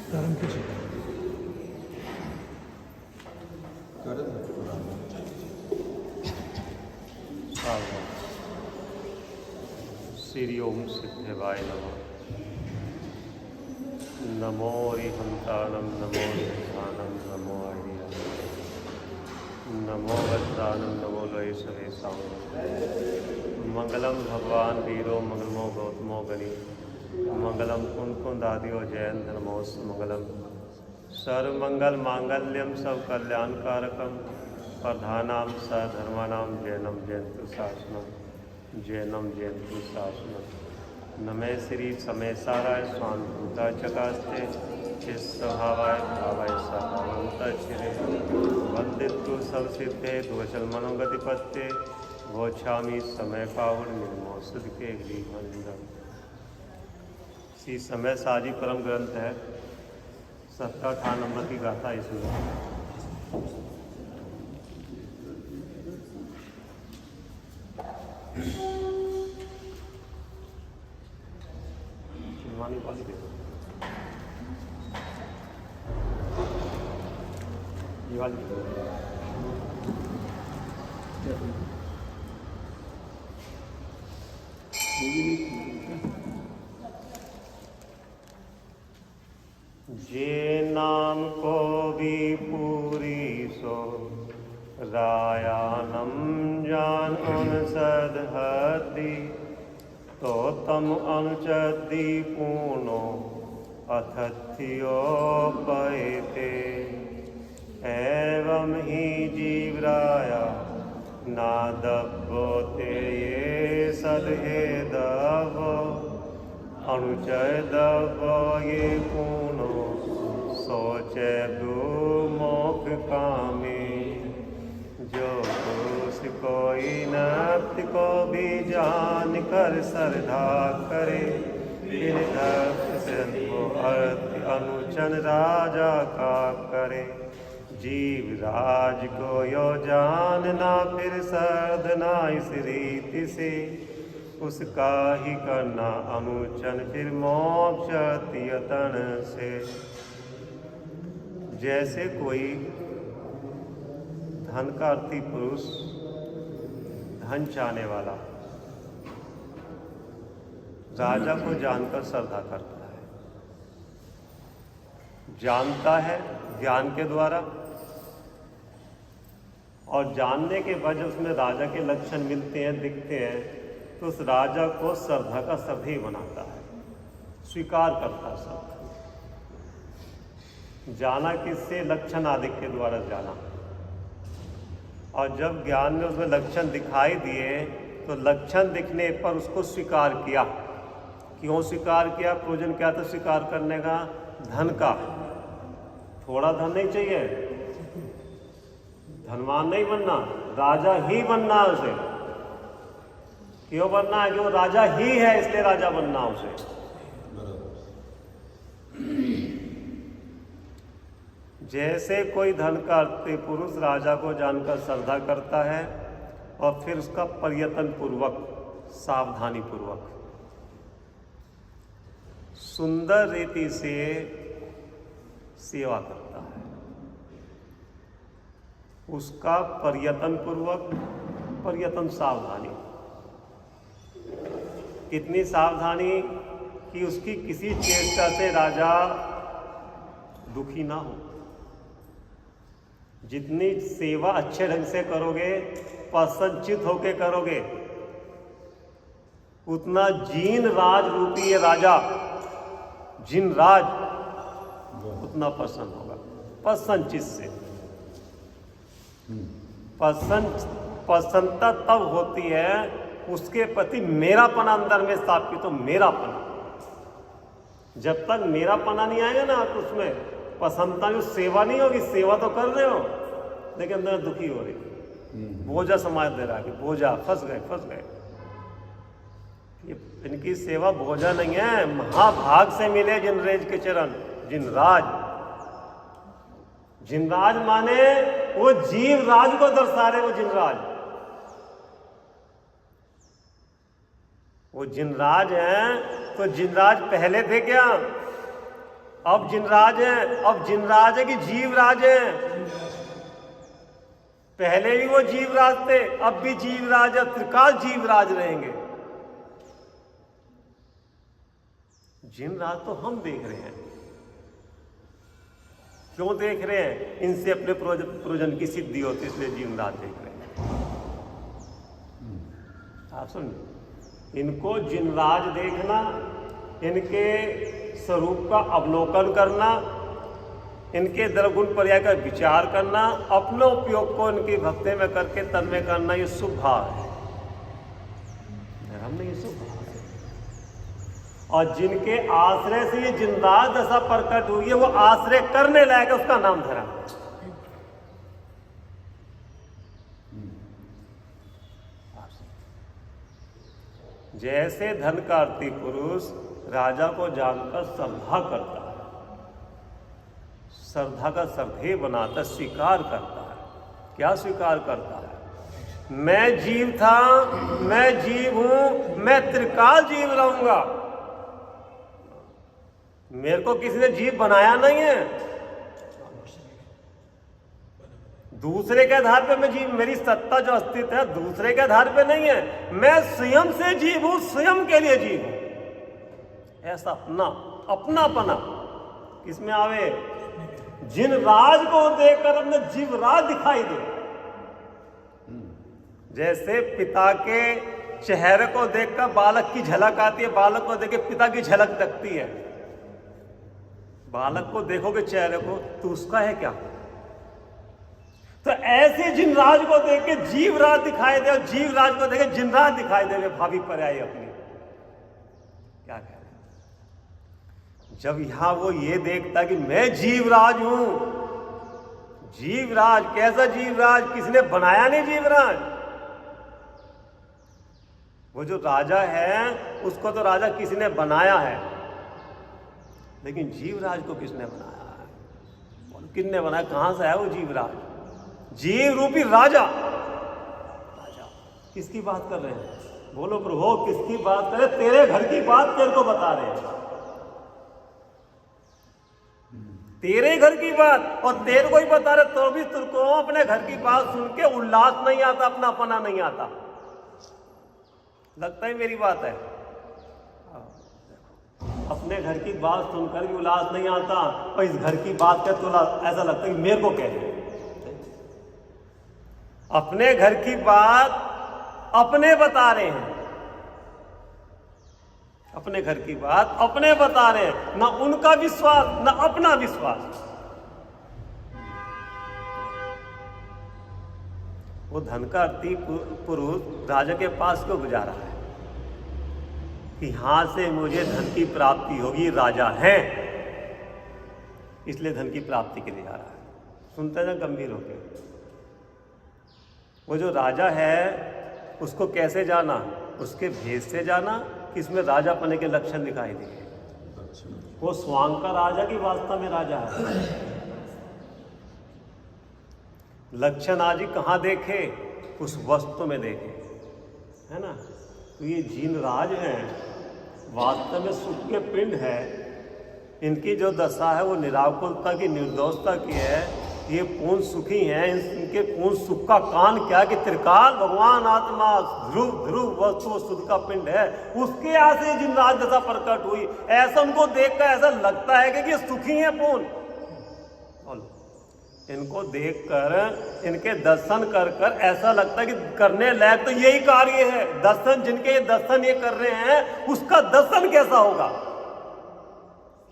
धर्म कीजिए। श्री ओम सिद्धेवाय नमः। नमो हरिहंताणं नमो निधानं नमो हरिहं नमो वज्रानं नमो लयसवेशां। मंगलम भगवान वीरो मंगलमो गौतमो गणि मंगलम कुंदादियो जयंत नमोस्त मंगलम। सर्वमंगल मांगल्यम सब कल्याणकारकम प्रधानाम सधर्माणां जैनम जयंतु शासनम जैनम जयंतु शासनम। नमे श्री समेसाराय स्वानुभूता चकास्ते चिस्वभावाय भावाय सभावंत चिरे वंदित्व सब सिद्धे द्वचल मनोगतिपत्ते गोछामी समय पावन निर्मोसुद के गृहमंडल। श्री समय साजी परम ग्रंथ है। 17-18 नंबर की गाथा इसमें। चिन्वानी वाली देखो, ये वाली जे नाम को भी पूरी सो रायानम जान उन सदहती तो तम अनुचदी पूर्णो अथथ्यो पैते एवं ही जीवराया नादब्बोते ये सदहे दव अनुचय दव ये पूर्णो सोचे मोख कामी। जो पुरुष कोई नप्ति को भी जान कर श्रद्धा करे फिर अर्थ अनुचन राजा का करे। जीव राज को यो जानना फिर साधना इस रीति से उसका ही करना अनुचन फिर मोक्ष यतन से। जैसे कोई धन का अर्थी पुरुष धन चाहने वाला राजा को जानकर श्रद्धा करता है, जानता है ज्ञान के द्वारा, और जानने के बाद जब उसमें राजा के लक्षण मिलते हैं दिखते हैं तो उस राजा को श्रद्धा का श्रद्धेय बनाता है, स्वीकार करता है। सब जाना किससे? लक्षण आदि के द्वारा जाना। और जब ज्ञान में उसमें लक्षण दिखाई दिए तो लक्षण दिखने पर उसको स्वीकार किया। क्यों स्वीकार किया? प्रयोजन क्या था स्वीकार करने का? धन का। थोड़ा धन नहीं चाहिए, धनवान नहीं बनना, राजा ही बनना है उसे। क्यों बनना है? जो राजा ही है इसलिए राजा बनना उसे। जैसे कोई धन का अर्थी पुरुष राजा को जानकर श्रद्धा करता है और फिर उसका प्रयत्न पूर्वक सावधानी पूर्वक सुंदर रीति से सेवा करता है, उसका प्रयत्न पूर्वक प्रयत्न सावधानी, इतनी सावधानी कि उसकी किसी चेष्टा से राजा दुखी ना हो। जितनी सेवा अच्छे ढंग से करोगे, प्रसन्नचित होके करोगे, उतना जीन राज रूपी ये राजा जिन राज उतना प्रसन्न होगा। प्रसन्नचित से प्रसन्नता तब होती है उसके प्रति मेरापन अंदर में स्थापित हो। मेरापन जब तक मेरापना नहीं आएगा ना तो उसमें प्रसन्नता में सेवा नहीं होगी। सेवा तो कर रहे हो लेकिन अंदर दुखी हो रही, बोझा समाज दे रहा है कि बोझा, फंस गए। ये इनकी सेवा बोझा नहीं है, महाभाग से मिले जिनरेज के चरण। जिनराज माने वो जीव राज को दर्शा रहे। वो जिनराज हैं तो जिनराज पहले थे क्या? अब जिनराज है, अब जिनराज है कि जीवराज है। पहले भी वो जीवराज थे, अब भी जीवराज है, त्रिकाल जीवराज रहेंगे। जिनराज तो हम देख रहे हैं। क्यों देख रहे हैं? इनसे अपने प्रोजन की सिद्धि होती है, इसलिए जीवराज देख रहे हैं। आप सुन, इनको जिनराज देखना, इनके स्वरूप का अवलोकन करना, इनके द्रवगुण पर्याय का विचार करना, अपने उपयोग को इनकी भक्ति में करके तन में करना, ये शुभ भाव है। हमने ये शुभ भाव है। और जिनके आश्रय से ये जिनराज दशा प्रकट हुई है, वो आश्रय करने लायक, उसका नाम धर्म। जैसे धन का अर्थी पुरुष राजा को जानकर श्रद्धा करता है, श्रद्धा का श्रद्धेय बनाता, स्वीकार करता है। क्या स्वीकार करता है? मैं जीव था, मैं जीव हूं, मैं त्रिकाल जीव रहूंगा। मेरे को किसी ने जीव बनाया नहीं है। दूसरे के आधार पे मैं जीव, मेरी सत्ता जो अस्तित्व है दूसरे के आधार पे नहीं है। मैं स्वयं से जीव हूं, स्वयं के लिए जीव हूं। ऐसा अपनापना किसमें आवे? जिन राज को देखकर अपने जीवराज दिखाई दे। जैसे पिता के चेहरे को देखकर बालक की झलक आती है, बालक को देख के पिता की झलक दिखती है। बालक को देखोगे चेहरे को तो उसका है क्या? तो ऐसे जिनराज को देख के जीवराज दिखाई दे, और जीवराज को देख के जिनराज दिखाई दे। वे भावी पर्याय अपनी क्या कह रहे हैं? जब यहां वो ये देखता कि मैं जीवराज हूं। जीवराज कैसा जीवराज? किसने बनाया नहीं जीवराज। वो जो राजा है उसको तो राजा किसी ने बनाया है, लेकिन जीवराज को किसने बनाया है? किसने बनाया? कहां से है वो जीवराज? जीव रूपी राजा। राजा किसकी बात कर रहे हैं? बोलो प्रभु, किसकी बात कर रहे? तेरे घर की बात तेरे को बता रहे हैं। तेरे घर की बात, और तेरे को ही बता रहे, तो भी तुमको अपने घर की बात सुन के उल्लास नहीं आता, अपना अपना नहीं आता। लगता है मेरी बात है। अपने घर की बात सुनकर भी उल्लास नहीं आता, और इस घर की बात कर तो ऐसा लगता है कि मेरे को कह रहे। अपने घर की बात अपने बता रहे हैं, अपने घर की बात अपने बता रहे हैं। ना उनका विश्वास, ना अपना विश्वास। वो धन का अर्थी पुरुष राजा के पास क्यों गुजारा है कि यहां से मुझे धन की प्राप्ति होगी। राजा है इसलिए धन की प्राप्ति के लिए जा रहा है। सुनते ना गंभीर होकर। वो जो राजा है उसको कैसे जाना? उसके भेष से जाना कि इसमें राजा पने के लक्षण दिखाई दिए। वो स्वांग का राजा की वास्तव में राजा है। लक्षण आज कहाँ देखे? उस वस्तु में देखे, है ना। तो ये जिनराज हैं, वास्तव में सुख के पिंड है। इनकी जो दशा है वो निराकुलता की, निर्दोषता की है। ये पूर्ण सुखी हैं। इनके पूर्ण सुख का कारण क्या? कि त्रिकाल भगवान आत्मा ध्रुव ध्रुव वस्तु सुध का पिंड है। उसके यहाँ से जिनराज दशा प्रकट हुई। ऐसा उनको देखकर ऐसा लगता है कि ये सुखी हैं पूर्ण। इनको देखकर, इनके दर्शन कर कर ऐसा लगता है कि करने लायक तो यही कार्य है। दर्शन, जिनके ये दर्शन ये कर रहे हैं, उसका दर्शन कैसा होगा?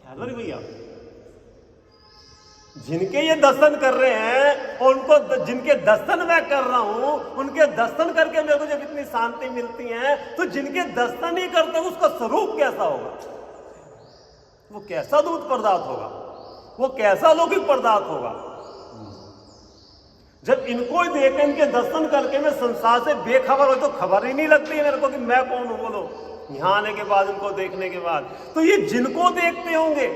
ख्याल रही भैया, जिनके ये दर्शन कर रहे हैं और उनको जिनके दर्शन मैं कर रहा हूं, उनके दर्शन करके मेरे को जब इतनी शांति मिलती है, तो जिनके दर्शन नहीं करते उसका स्वरूप कैसा होगा? वो कैसा दूत पदार्थ होगा? वो कैसा लौकिक पदार्थ होगा? जब इनको ही देखे, इनके दर्शन करके मैं संसार से बेखबर हो, तो खबर ही नहीं लगती है मेरे को कि मैं कौन हूं। बोलो, यहां आने के बाद, इनको देखने के बाद, तो ये जिनको देखते होंगे,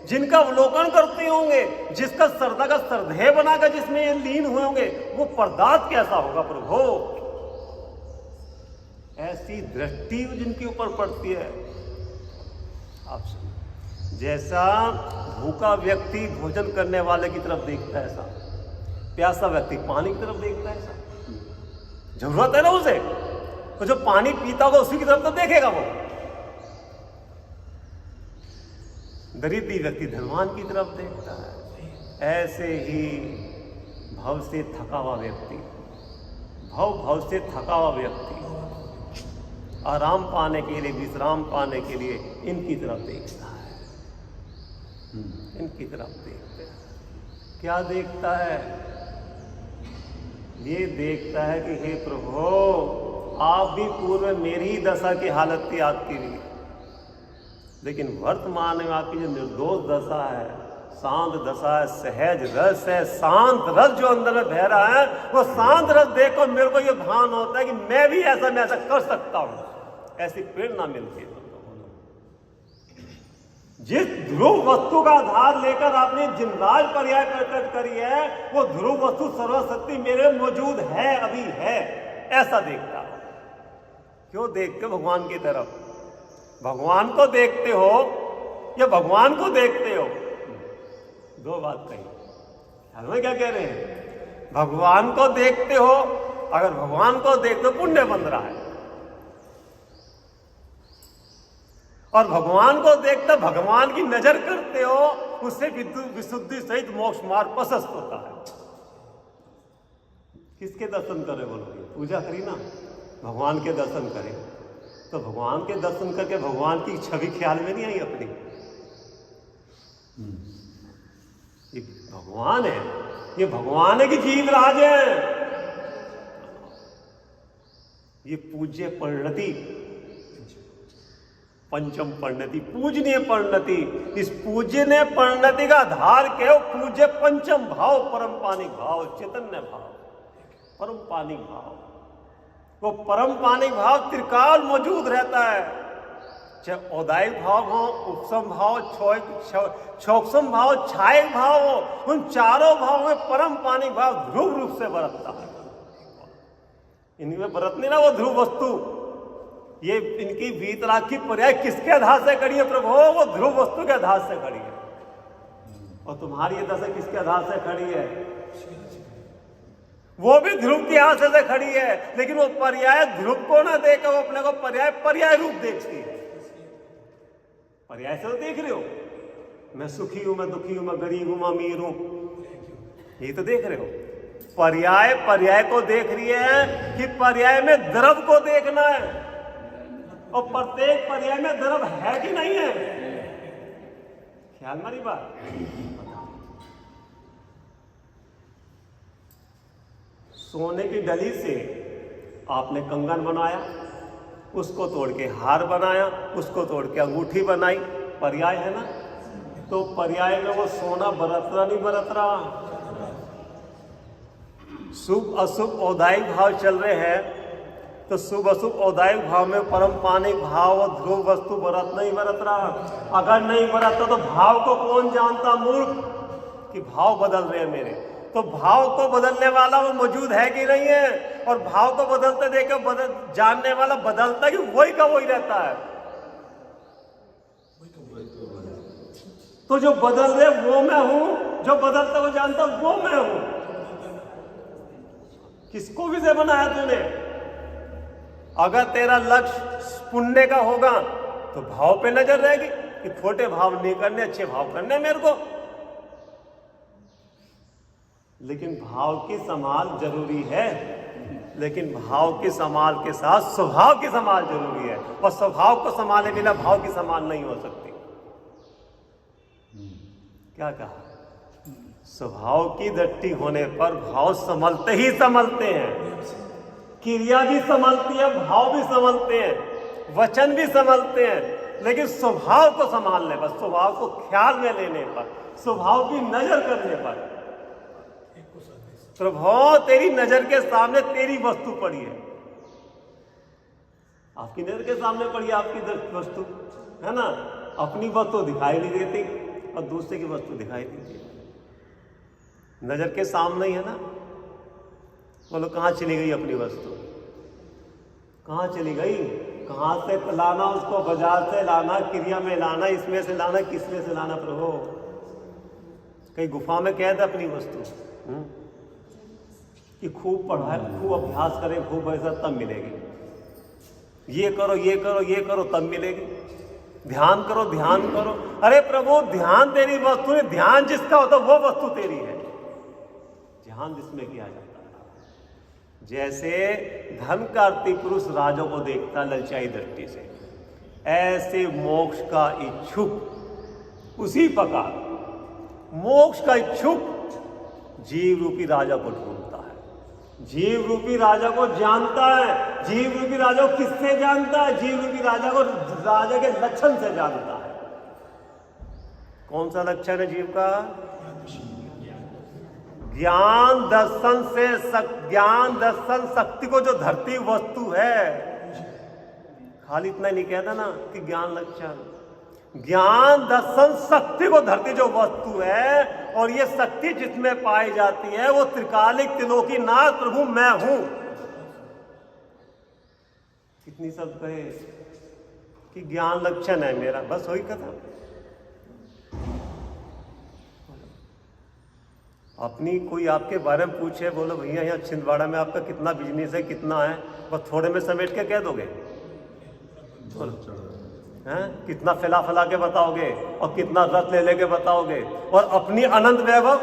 जिनका अवलोकन करते होंगे, जिसका श्रद्धा का श्रद्धेय बनाकर जिसमें ये लीन हुए होंगे, वो पदार्थ कैसा होगा प्रभु? ऐसी दृष्टि जिनके ऊपर पड़ती है। आप जैसा भूखा व्यक्ति भोजन करने वाले की तरफ देखता है, ऐसा प्यासा व्यक्ति पानी की तरफ देखता है। ऐसा जरूरत है ना उसे, तो जो पानी पीता होगा उसी की तरफ तो देखेगा वो। दरिद्री व्यक्ति धनवान की तरफ देखता है। ऐसे ही भव से थका हुआ व्यक्ति, भव से थका हुआ व्यक्ति आराम पाने के लिए, विश्राम पाने के लिए इनकी तरफ देखता है। इनकी तरफ देखता है। क्या देखता है? ये देखता है कि हे प्रभु, आप भी पूर्व में मेरी ही दशा की हालत थी आपकी भी, लेकिन वर्तमान में आपकी जो निर्दोष दशा है, शांत दशा है, सहज रस है, शांत रस जो अंदर में बह रहा है, वो शांत रस देखो मेरे को ये भान होता है कि मैं भी ऐसा कर सकता हूं। ऐसी प्रेरणा मिलती है। जिस ध्रुव वस्तु का आधार लेकर आपने जिनराज पर्याय प्रकट करी है, वो ध्रुव वस्तु सर्वशक्ति मेरे मौजूद है, अभी है, ऐसा देखता है। क्यों देखते हो भगवान की तरफ? भगवान को देखते हो या भगवान को देखते हो? दो बात कही। हमें क्या कह रहे हैं? भगवान को देखते हो। अगर भगवान को देखते हो पुण्य बन रहा है, और भगवान को देखते भगवान की नजर करते हो, उससे विशुद्धि सहित मोक्ष मार्ग प्रशस्त होता है। किसके दर्शन करे बोलोगे? पूजा करी ना, भगवान के दर्शन करें, तो भगवान के दर्शन करके भगवान की छवि ख्याल में नहीं आई अपनी। ये भगवान है, ये भगवान है कि जीवराज है। ये पूज्य परिणति, पंचम परिणति, पूजनीय परिणति। इस पूजनीय परिणति का आधार क्या है? पूज्य पंचम भाव, परम पानिक भाव, चैतन्य भाव, परम पानिक भाव। वो परम पानिक भाव त्रिकाल मौजूद रहता है, चाहे औदायिक भाव हो, उपसम भाव, क्षोक्षम भाव, छायक भाव हो, उन चारों भाव में परम पानिक भाव ध्रुव रूप से बरतता है। इनमें बरतने ना वो ध्रुव वस्तु, ये इनकी वीतराग की पर्याय किसके आधार से खड़ी है प्रभु? वो ध्रुव वस्तु के आधार से खड़ी है। और तुम्हारी ये दशा किसके आधार से खड़ी है? वो भी ध्रुव की आंख से खड़ी है, लेकिन वो पर्याय ध्रुव को ना देकर वो अपने को पर्याय रूप देखती है। पर्याय से तो देख रहे हो, मैं सुखी हूं, मैं दुखी हूं, मैं गरीब हूं, मैं अमीर हूं, ये तो देख रहे हो। पर्याय को देख रही है कि पर्याय में द्रव को देखना है, और प्रत्येक पर्याय में द्रव है कि नहीं है। ख्याल मारी बात। सोने की डली से आपने कंगन बनाया, उसको तोड़ के हार बनाया, उसको तोड़ के अंगूठी बनाई, पर्याय है ना। तो पर्याय में वो सोना बरत रहा नहीं बरत रहा? शुभ अशुभ औदायिक भाव चल रहे हैं, तो शुभ अशुभ औदायिक भाव में परम पानिक भाव और ध्रुव वस्तु बरत नहीं बरत रहा? अगर नहीं बरतता तो भाव को कौन जानता मूर्ख कि भाव बदल रहे हैं मेरे? तो भाव को बदलने वाला वो मौजूद है कि नहीं है? और भाव को बदलते देकर जानने वाला बदलता कि वही का वही रहता है। तो जो बदल रहे वो मैं हूं, जो बदलता वो जानता वो मैं हूं। किसको विषय बनाया तूने? अगर तेरा लक्ष्य पुण्य का होगा तो भाव पे नजर रहेगी कि छोटे भाव नहीं करने, अच्छे भाव करने मेरे को। लेकिन भाव की संभाल जरूरी है, लेकिन भाव की संभाल के साथ स्वभाव की संभाल जरूरी है, और स्वभाव को संभाले बिना भाव की संभाल नहीं हो सकती। क्या कहा? स्वभाव की दृष्टि होने पर भाव संभलते ही संभलते हैं। क्रिया भी संभलती है, भाव भी संभलते हैं, वचन भी संभलते हैं, लेकिन स्वभाव को संभालने पर, स्वभाव को ख्याल में लेने पर, स्वभाव की नजर करने पर, प्रभु तेरी नजर के सामने तेरी वस्तु पड़ी है, आपकी नजर के सामने पड़ी है आपकी वस्तु, है ना। अपनी वस्तु दिखाई नहीं देती और दूसरे की वस्तु दिखाई देती है। नजर के सामने ही है ना। बोलो कहाँ चली गई अपनी वस्तु? कहाँ चली गई? कहाँ से लाना, उसको बाजार से लाना, क्रिया में लाना, इसमें से लाना, किसमें से लाना प्रभु? कहीं गुफा में कैद अपनी वस्तु कि खूब पढ़ाई, खूब अभ्यास करें, खूब ऐसा तब मिलेगी। ये करो, ये करो, ये करो, तब मिलेगी। ध्यान करो, ध्यान करो। अरे प्रभु, ध्यान तेरी वस्तु है, ध्यान जिसका होता वो वस्तु तेरी है। ध्यान जिसमें किया जाता है। जैसे धन का अर्थी पुरुष राजों को देखता ललचाई दृष्टि से, ऐसे मोक्ष का इच्छुक उसी प्रकार मोक्ष का इच्छुक जीव रूपी राजा को ढूंढता है, जीव रूपी राजा को जानता है। जीव रूपी राजा को किससे जानता है? जीव रूपी राजा को राजा के लक्षण से जानता है। कौन सा लक्षण है जीव का? ज्ञान दर्शन से ज्ञान दर्शन शक्ति को जो धरती वस्तु है, खाली इतना नहीं कहता ना कि ज्ञान लक्षण, ज्ञान दर्शन शक्ति को धरती जो वस्तु है, और ये शक्ति जिसमें पाई जाती है वो त्रिकालिक त्रिलोकी नाथ प्रभु मैं हूं। कितनी शब्द कहे कि ज्ञान लक्षण है मेरा, बस वही कथा। अपनी कोई आपके बारे में पूछे, बोलो भैया यहाँ छिंदवाड़ा में आपका कितना बिजनेस है, कितना है, बस थोड़े में समेट के कह दोगे? हैं? कितना फैला फैला के बताओगे और कितना रथ ले लेके बताओगे, और अपनी अनंत वैभव,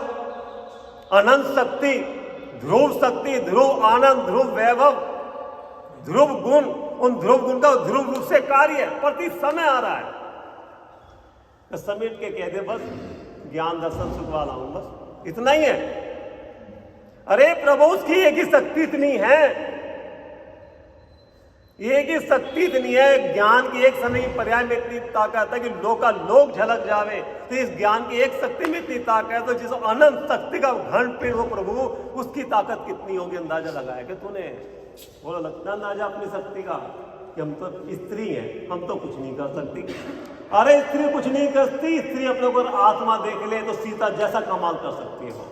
अनंत शक्ति, ध्रुव शक्ति, ध्रुव आनंद, ध्रुव वैभव, ध्रुव गुण, उन ध्रुव गुण का ध्रुव रूप से कार्य प्रति समय आ रहा है, तो समेट के कह दे बस ज्ञान दर्शन सुख वाला हूं, बस इतना ही है। अरे प्रभु, उसकी एक ही शक्ति इतनी है, एक ही शक्ति इतनी है, ज्ञान की एक समय की पर्याय में इतनी ताकत है कि लोक झलक जावे। तो इस ज्ञान की एक शक्ति में इतनी ताकत है, तो जिस अनंत शक्ति का घन पेड़ हो प्रभु, उसकी ताकत कितनी होगी अंदाजा लगाया कि तूने? बोलो लगता अंदाजा अपनी शक्ति का कि हम तो स्त्री हैं, हम तो कुछ नहीं कर सकती। अरे स्त्री कुछ नहीं करती, स्त्री अपने को आत्मा देख ले तो सीता जैसा कमाल कर सकती है वो।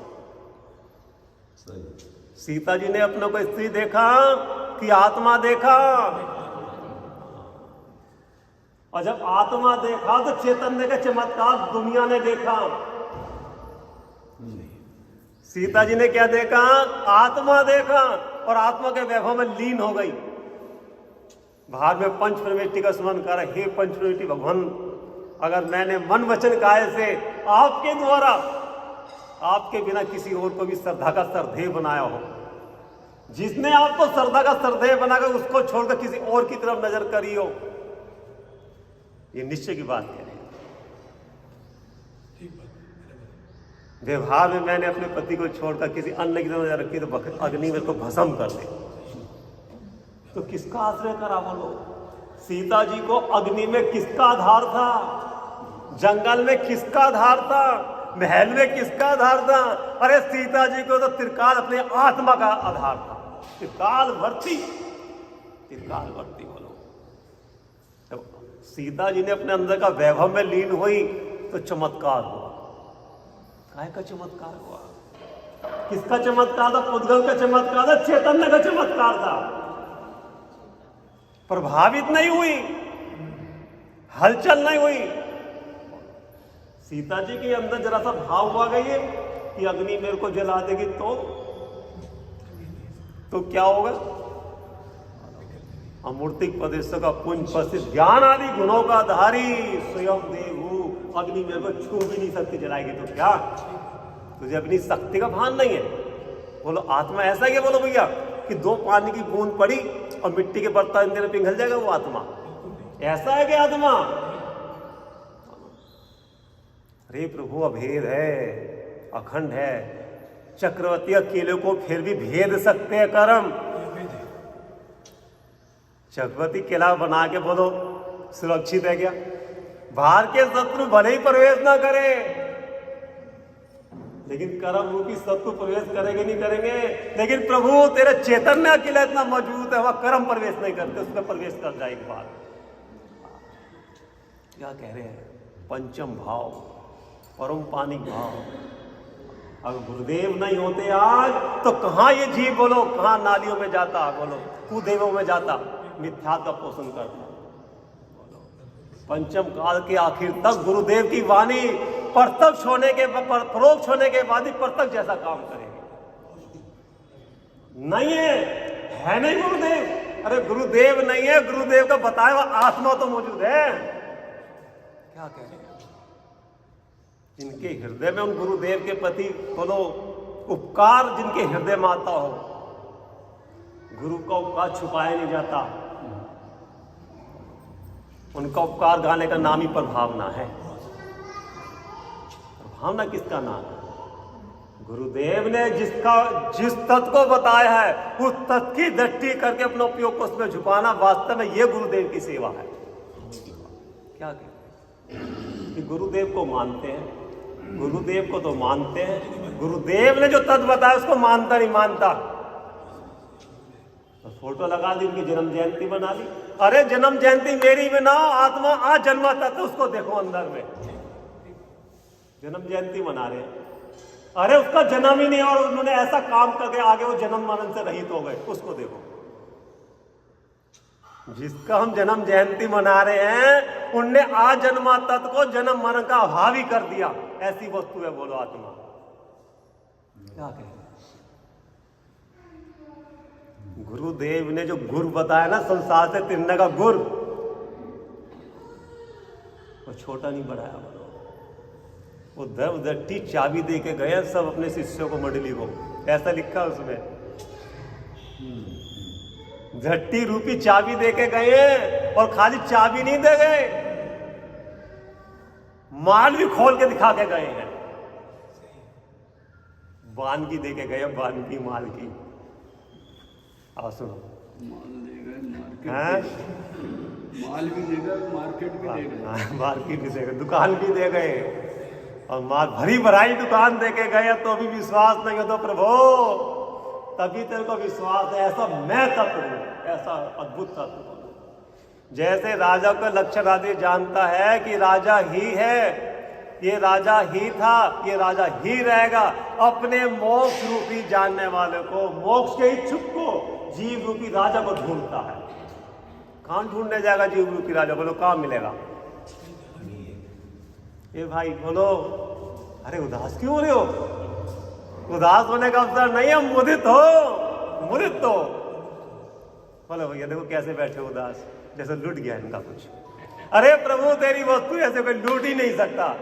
सीता जी ने अपने को स्त्री देखा कि आत्मा देखा, और जब आत्मा देखा तो चैतन्य का चमत्कार दुनिया ने देखा। सीता जी ने क्या देखा? आत्मा देखा, और आत्मा के वैभव में लीन हो गई। भाग में पंच प्रविष्टि का स्मरण कर, हे पंच प्रविष्टि भगवान, अगर मैंने मन वचन काय से आपके द्वारा, आपके बिना किसी और को भी श्रद्धा का सरदेह बनाया हो, जिसने आपको श्रद्धा का सरदेह बनाकर उसको छोड़कर किसी और की तरफ नजर करी हो, ये निश्चय की बात कह रहे हैं। व्यवहार में मैंने अपने पति को छोड़कर किसी अन्य की तरफ नजर रखी तो अग्नि मेरे को भस्म कर दे, तो किसका आश्रय करा बोलो? सीता जी को अग्नि में किसका आधार था? जंगल में किसका आधार था? महल में किसका आधार था? अरे सीता जी को तो त्रिकाल अपने आत्मा का आधार था। त्रिकालवर्ती, त्रिकालवर्ती बोलो। तो सीता जी ने अपने अंदर का वैभव में लीन हुई तो चमत्कार हुआ। काय का चमत्कार हुआ? किसका चमत्कार था? पुद्गल का चमत्कार था, चैतन्य का चमत्कार था। प्रभावित नहीं हुई, हलचल नहीं हुई। सीता जी के अंदर जरा सा भाव हुआ गई है कि अग्नि मेरे को जला देगी तो क्या होगा? अमूर्तिक प्रदेशों का पुंज प्रसिद्ध ज्ञान आदि गुणों का धारी स्वयं देवू, अग्नि मेरे को छू भी नहीं सकती, जलाएगी तो क्या? तुझे अपनी शक्ति का भान नहीं है। बोलो आत्मा ऐसा ही है? बोलो भैया कि दो पानी की बूंद पड़ी और मिट्टी के बर्तन में पिघल जाएगा वो आत्मा? ऐसा है कि आत्मा? अरे प्रभु अभेद है, अखंड है। चक्रवर्ती अकेले को फिर भी भेद सकते हैं कर्म। चक्रवर्ती किला बना के बोलो सुरक्षित है क्या? बाहर के शत्रु भले ही प्रवेश ना करे, लेकिन कर्म रूपी शत्रु प्रवेश करेंगे नहीं करेंगे। लेकिन प्रभु तेरे चैतन्य किला इतना मजबूत है, वह कर्म प्रवेश नहीं करते, उसमें प्रवेश कर जाए। एक बार क्या कह रहे हैं? पंचम भाव, परम पानिक भाव। अगर गुरुदेव नहीं होते आज तो कहां ये जीव बोलो, कहां नालियों में जाता, बोलो कुदेवों में जाता। मिथ्यात्व का पोषण करता है। पंचम काल के आखिर तक गुरुदेव की वाणी प्रत्यक्ष होने के परोक्ष होने के बाद ही प्रत्यक्ष जैसा काम करेगी। नहीं है नहीं गुरुदेव, अरे गुरुदेव नहीं है, गुरुदेव का बताया हुआ आत्मा तो मौजूद है। क्या कह रहे हैं? जिनके हृदय में उन गुरुदेव के प्रति बोलो उपकार, जिनके हृदय में आता हो, गुरु का उपकार छुपाया नहीं जाता। उनका उपकार गाने का नाम ही प्रभावना है। प्रभावना किसका नाम है? गुरुदेव ने जिस तत्व को बताया है उस तत्व की दृष्टि करके अपने उपयोग को उसमें झुकाना, वास्तव में यह गुरुदेव की सेवा है। क्या कहते हैं कि गुरुदेव को मानते हैं, गुरुदेव को तो मानते हैं, गुरुदेव ने जो तत्व बताया उसको मानता नहीं मानता। तो फोटो लगा दी, उनकी जन्म जयंती बना ली। अरे जन्म जयंती मेरी बनाओ, आत्मा आज जन्मा तत्व उसको देखो अंदर में। जन्म जयंती मना रहे हैं, अरे उसका जन्म ही नहीं और उन्होंने ऐसा काम करके आगे वो जन्म मरण से रहित हो गए, उसको देखो। जिसका हम जन्म जयंती मना रहे हैं उनने आज जन्मा तत्व को जन्म मरण का अभाव ही कर दिया। ऐसी वस्तु है बोलो आत्मा। क्या कहें? गुरुदेव ने जो गुर बताया ना, संसार से तिरने का गुर, वो छोटा नहीं बढ़ाया बोलो। वो दृष्टि चाबी दे के गए सब अपने शिष्यों को, मंडली को। ऐसा लिखा उसमें, दृष्टि रूपी चाबी दे के गए, और खाली चाबी नहीं दे गए, माल भी खोल के दिखा के गए हैं। वानगी दे के गए, वानगी माल की। आओ सुनो, माल भी देगा, मार्केट भी देगा, मार्केट भी देगा, दुकान भी दे गए, और माल भरी भराई दुकान दे के गए, तो भी विश्वास नहीं हो तो प्रभु तभी तेरे को विश्वास है। ऐसा मैं तत्व हूं, ऐसा अद्भुत तत्व हूं। जैसे राजा का लक्षण आदि जानता है कि राजा ही है, ये राजा ही था, ये राजा ही रहेगा, अपने मोक्ष रूपी जानने वाले को, मोक्ष के इच्छुक को जीव रूपी राजा को ढूंढता है। कहां ढूंढने जाएगा जीव रूपी राजा? बोलो कहां मिलेगा? ये भाई बोलो, अरे उदास क्यों हो रहे हो? उदास होने का अवसर नहीं है, मुदित हो, मुदित हो। बोलो भैया देखो कैसे बैठे उदास, जैसे लूट गया इनका कुछ। अरे प्रभु तेरी वस्तु ऐसे कोई लूट ही नहीं सकता।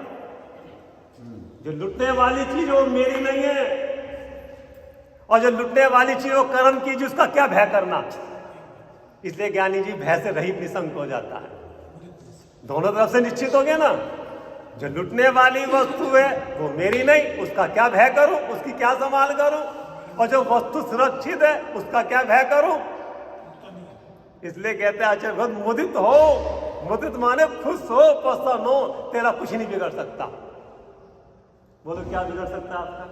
जो लुटने वाली चीज वो मेरी नहीं है, और जो लुटने वाली चीज वो कर्म की, उसका क्या भय करना। इसलिए ज्ञानी जी भय से रहित निसंक हो जाता है। दोनों तरफ से निश्चित हो गया ना, जो लुटने वाली वस्तु है वो मेरी नहीं, उसका क्या भय करूं, उसकी क्या संभाल करूं, और जो वस्तु सुरक्षित है उसका क्या भय करूं। इसलिए कहते हैं आचार्य भक्त, मुदित हो, मुदित माने खुश हो, प्रसन्न हो, तेरा कुछ नहीं बिगड़ सकता। बोलो क्या बिगड़ सकता है आपका?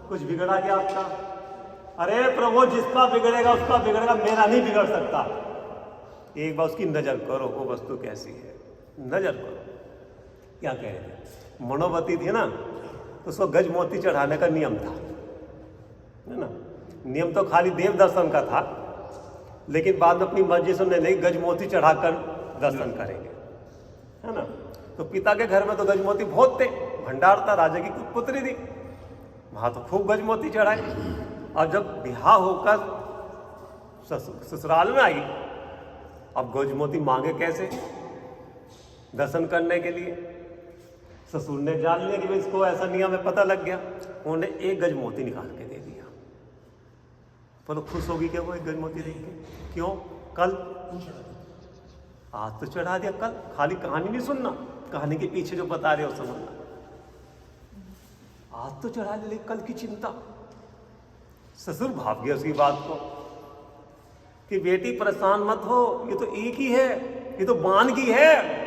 कुछ बिगड़ा क्या आपका? अरे प्रभु जिसका बिगड़ेगा उसका बिगड़ेगा, मेरा नहीं बिगड़ सकता। एक बार उसकी नजर करो, वो वस्तु कैसी है, नजर करो। क्या कह रहे थे? मनोवती थी ना, तो उसको गज मोती चढ़ाने का नियम था, है ना। नियम तो खाली देव दर्शन का था, लेकिन बाद में अपनी मर्जी से नहीं, गज मोती चढ़ाकर दर्शन करेंगे, है ना। तो पिता के घर में तो गज मोती बहुत थे, भंडार था, राजा की पुत्री थी, वहां तो खूब गज मोती चढ़ाए। और जब बिहार होकर ससुराल में आई, अब गज मोती मांगे कैसे दर्शन करने के लिए? ससुर ने जान लिया कि इसको ऐसा नियम है, पता लग गया, उन्होंने एक गज मोती निकाल के दे दिया। बोलो खुश होगी क्या वो एक गज मोती देख के? क्यों? कल आज तो चढ़ा दिया, कल खाली कहानी नहीं सुनना, कहानी के पीछे जो बता रहे हो समझना। आज तो चढ़ा दिया, कल की चिंता। ससुर भाग गया उसकी बात को कि बेटी परेशान मत हो, ये तो एक ही है, ये तो बान की है,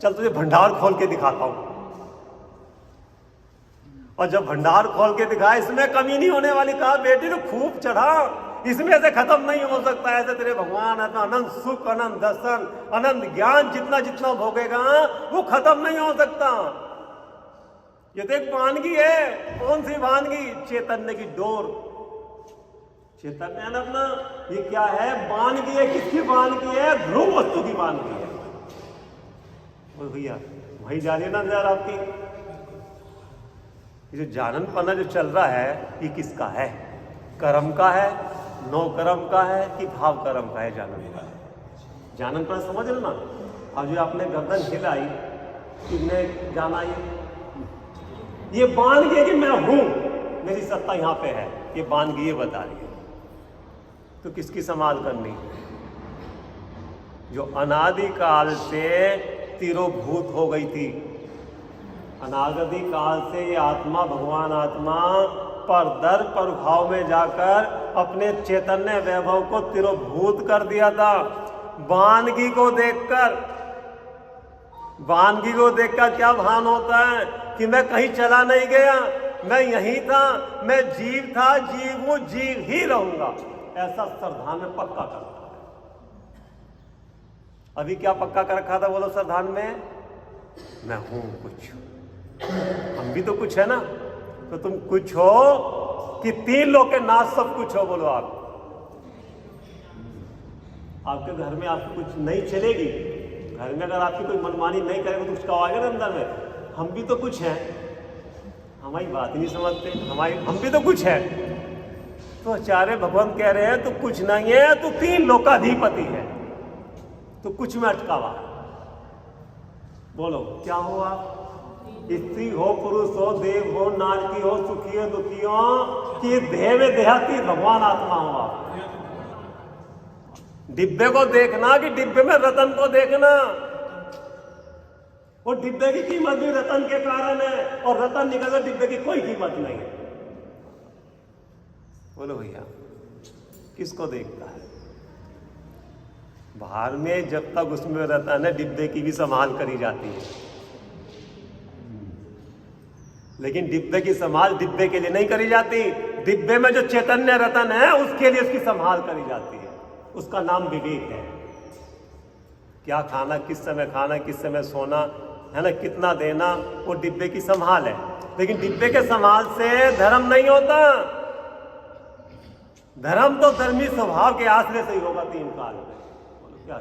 चल तुझे भंडार खोल के दिखाता हूं। और जब भंडार खोल के दिखाया, इसमें कमी नहीं होने वाली, कहा बेटी तो खूब चढ़ा, इसमें से खत्म नहीं हो सकता। ऐसे तेरे भगवान है, अनंत सुख, अनंत दर्शन, अनंत ज्ञान, जितना जितना भोगेगा वो खत्म नहीं हो सकता। ये तो एक वानगी है। कौन सी वानगी? चैतन्य की डोर। चैतन्य है ना अपना, ये क्या है? वानगी है। किसकी वानगी है? ध्रुव वस्तु की वानगी है। बोल भैया वही जा रही है ना अंदर आपकी। ये जो जाननपना जो चल रहा है ये किसका है? कर्म का है, नौ कर्म का है कि भाव कर्म का है? जाननपना समझ लो ना। अब जो आपने गर्दन हिलाई, किसने जाना? ये वानगी है कि मैं हूं, मेरी सत्ता यहां पे है, ये वानगी ये बता रही है। तो किसकी संभाल करनी? जो अनादि काल से तिरोभूत हो गई थी। अनादि काल से ये आत्मा, भगवान आत्मा पर दर पर भाव में जाकर अपने चैतन्य वैभव को तिरोभूत कर दिया था। वानगी को देखकर क्या भान होता है कि मैं कहीं चला नहीं गया, मैं यहीं था, मैं जीव था, जीव हूं, जीव ही रहूंगा, ऐसा सरधान में पक्का करता है। अभी क्या पक्का कर रखा था बोलो सरधान में? मैं हूं कुछ। हम भी तो कुछ है ना। तो तुम कुछ हो कि तीन लोग के नाथ सब कुछ हो? बोलो आप। आपके घर में आपको कुछ नहीं चलेगी, घर में अगर आपकी कोई मनमानी नहीं करेगा तो कुछ कहोगे ना अंदर में, हम भी तो कुछ हैं। हमारी बात ही नहीं समझते, हम भी तो कुछ है। तो आचार्य भगवान कह रहे हैं तू कुछ नहीं है, तू तीन लोकाधिपति है, तो कुछ में अटका हुआ। बोलो क्या हो आप? स्त्री हो, पुरुष हो, देव हो, नारकी हो, सुखी हो, दुखी हो, कि देह में देहाती भगवान आत्मा हो आप। डिब्बे को देखना कि डिब्बे में रतन को देखना। वो डिब्बे की कीमत भी रतन के कारण है, और रतन निकल कर डिब्बे की कोई कीमत नहीं है। बोलो भैया किसको देखता है? बाहर में जब तक उसमें रतन है, डिब्बे की भी संभाल करी जाती है, लेकिन डिब्बे की संभाल डिब्बे के लिए नहीं करी जाती। डिब्बे में जो चैतन्य रतन है उसके लिए उसकी संभाल करी जाती है। उसका नाम विवेक है। क्या खाना, किस समय खाना, किस समय सोना है ना, कितना देना, वो डिब्बे की संभाल है। लेकिन डिब्बे के संभाल से धर्म नहीं होता। धर्म तो धर्मी स्वभाव के आश्रय से ही होगा तीन काल में। क्या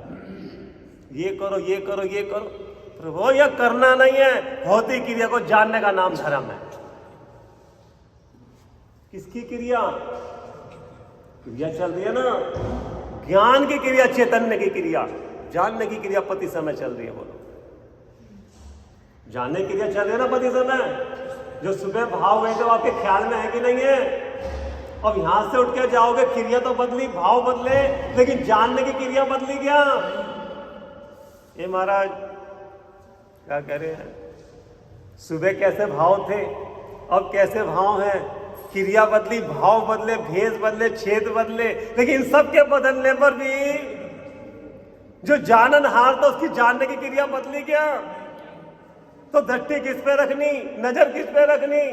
ये करो, ये करो, ये करो, प्रभु यह करना नहीं है। भौतिक क्रिया को जानने का नाम धर्म है। किसकी क्रिया? क्रिया चल रही है ना, ज्ञान की क्रिया, चैतन्य की क्रिया, जानने की क्रिया पति समय चल रही है। बोलो जानने की क्रिया चल रही है ना पति समय। जो सुबह भाव हुए थे आपके ख्याल में है कि नहीं है? अब यहां से उठ के जाओगे, क्रिया तो बदली, भाव बदले, लेकिन जानने की क्रिया बदली क्या? ये महाराज क्या कह रहे हैं? सुबह कैसे भाव थे, अब कैसे भाव हैं? क्रिया बदली, भाव बदले, भेष बदले, छेद बदले, लेकिन सबके बदलने पर भी जो जाननहार था उसकी जानने की क्रिया बदली क्या? तो दृष्टि किस पे रखनी, नजर किस पे रखनी?